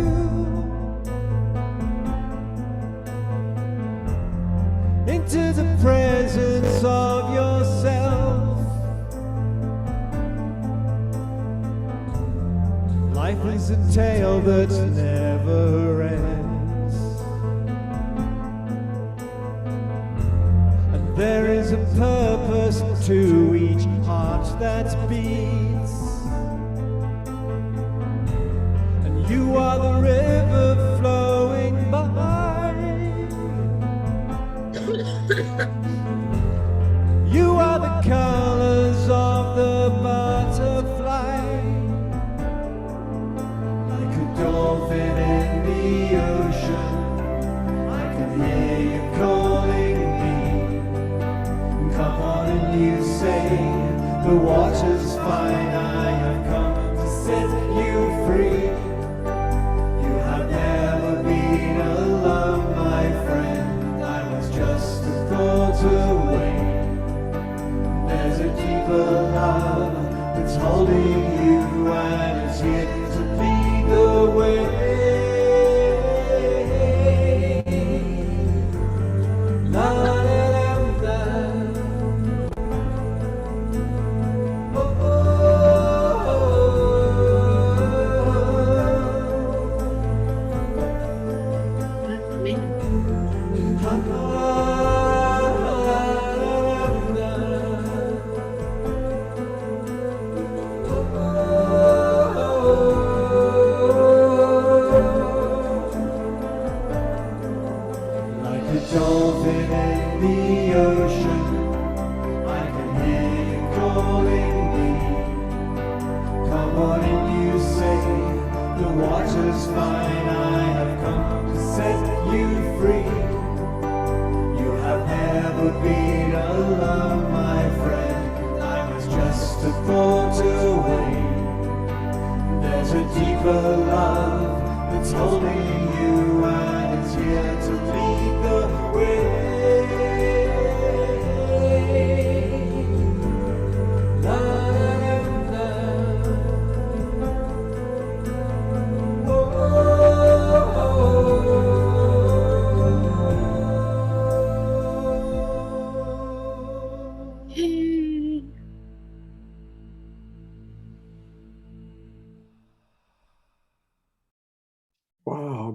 into the presence of yourself. Life is a tale that never ends. There is a purpose to each heart that beats, and you are the river flowing by. You are the colors of the butterfly, like a dolphin in the ocean. I can hear you calling me. Come on and you say, the water's fine. I have come to set you free. You have never been alone, my friend. I was just a thought away. There's a deeper love that's holding you, and it's here to lead the way. La, la, la, la. Dolphin in the ocean, I can hear you calling me. Come on and you say, the water's fine. I have come to set you free. You have never been alone, my friend. I was just a thought away. There's a deeper love that's holding you, and it's here to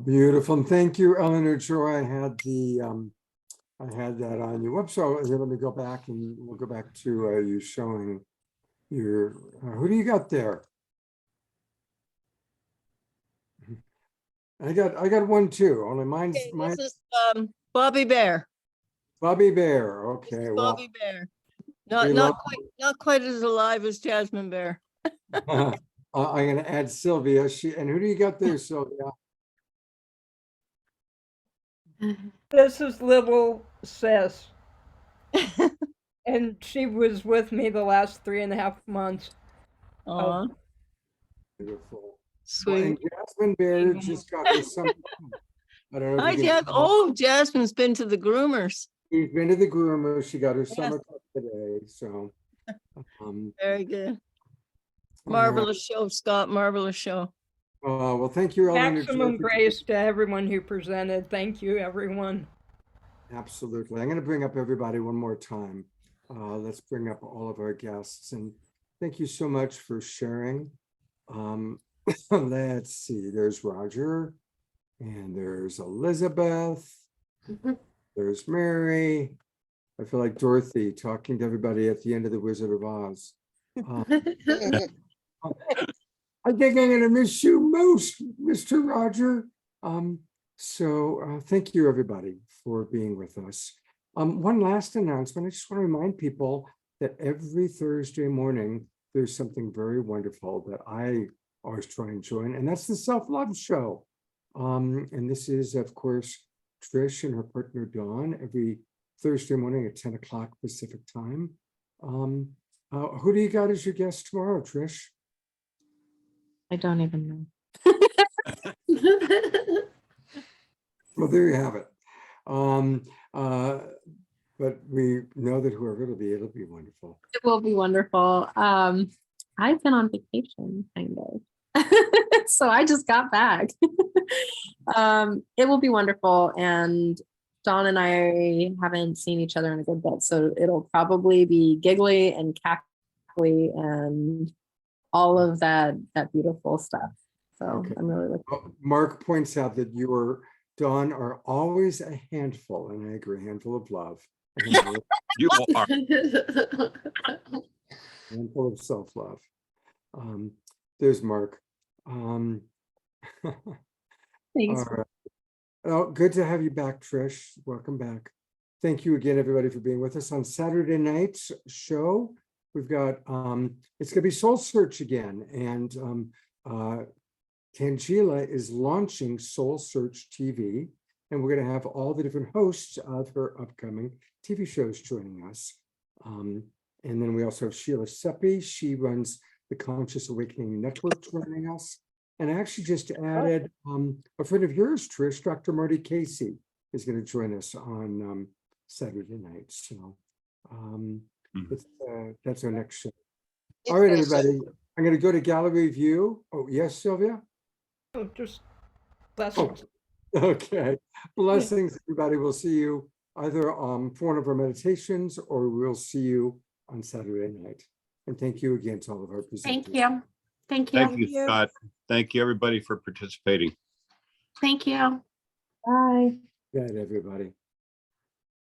Beautiful. And thank you, Eleanor Joy. I had that on your website. Let me go back and we'll go back to you showing your, who do you got there? I got one too, only mine's Okay, mine. this is Bobby Bear. Bobby Bear. Okay, well, Bobby Bear. we love- Not quite as alive as Jasmine Bear. I'm going to add Sylvia. And who do you got there, Sylvia? This is little sis. And she was with me the last 3.5 months. Aw, Beautiful. Well, sweet. and Jasmine Bear just got her summer. I don't know. Hi, If you Jack. can- Oh, Jasmine's been to the groomers. She's been to the groomer. She got her Yes. summer cut today. So, Very good. all Marvelous show, Scott. Marvelous show. right. Well, thank you, Eleanor. Maximum Joy, for- grace to everyone who presented. Thank you, everyone. Absolutely. I'm going to bring up everybody one more time. Let's bring up all of our guests and thank you so much for sharing. Let's see, there's Roger and there's Elizabeth. There's Mary. I feel like Dorothy talking to everybody at the end of The Wizard of Oz. I think I'm going to miss you most, Mr. Roger. Thank you, everybody, for being with us. One last announcement. I just want to remind people that every Thursday morning, there's something very wonderful that I always try and join, and that's the Self-Love Show. And this is, of course, Trish and her partner, Dawn, every Thursday morning at 10 o'clock Pacific time. Who do you got as your guest tomorrow, Trish? I don't even know. Well, there you have it. But we know that whoever it'll be wonderful. It will be wonderful. I've been on vacation, kind of. So I just got back. It will be wonderful. And Dawn and I haven't seen each other in a good bit. So it'll probably be giggly and cackly and all of that beautiful stuff. So Okay. I'm really looking. Mark points out that you are, Dawn, are always a handful, and I agree, handful of love. A You are. handful of self-love. There's Mark. Thanks. All right. Oh, good to have you back, Trish. Welcome back. Thank you again, everybody, for being with us on Saturday night's show. We've got, it's going to be Soul Search again. And Tangela is launching Soul Search TV. And we're going to have all the different hosts of her upcoming TV shows joining us. And then we also have Sheila Seppi. She runs the Conscious Awakening Network joining us. And I actually just added a friend of yours, Trish, Dr. Marty Casey, is going to join us on Saturday night. So that's our next show. All right, everybody. I'm going to go to gallery view. Oh, yes, Sylvia? Oh, just blessings. Oh, okay. Blessings, everybody. We'll see you either for one of our meditations or we'll see you on Saturday night. And thank you again to all of our presenters. Thank you. Thank you. Thank you, Scott. Thank you, everybody, for participating. Thank you. Bye. Good night, everybody.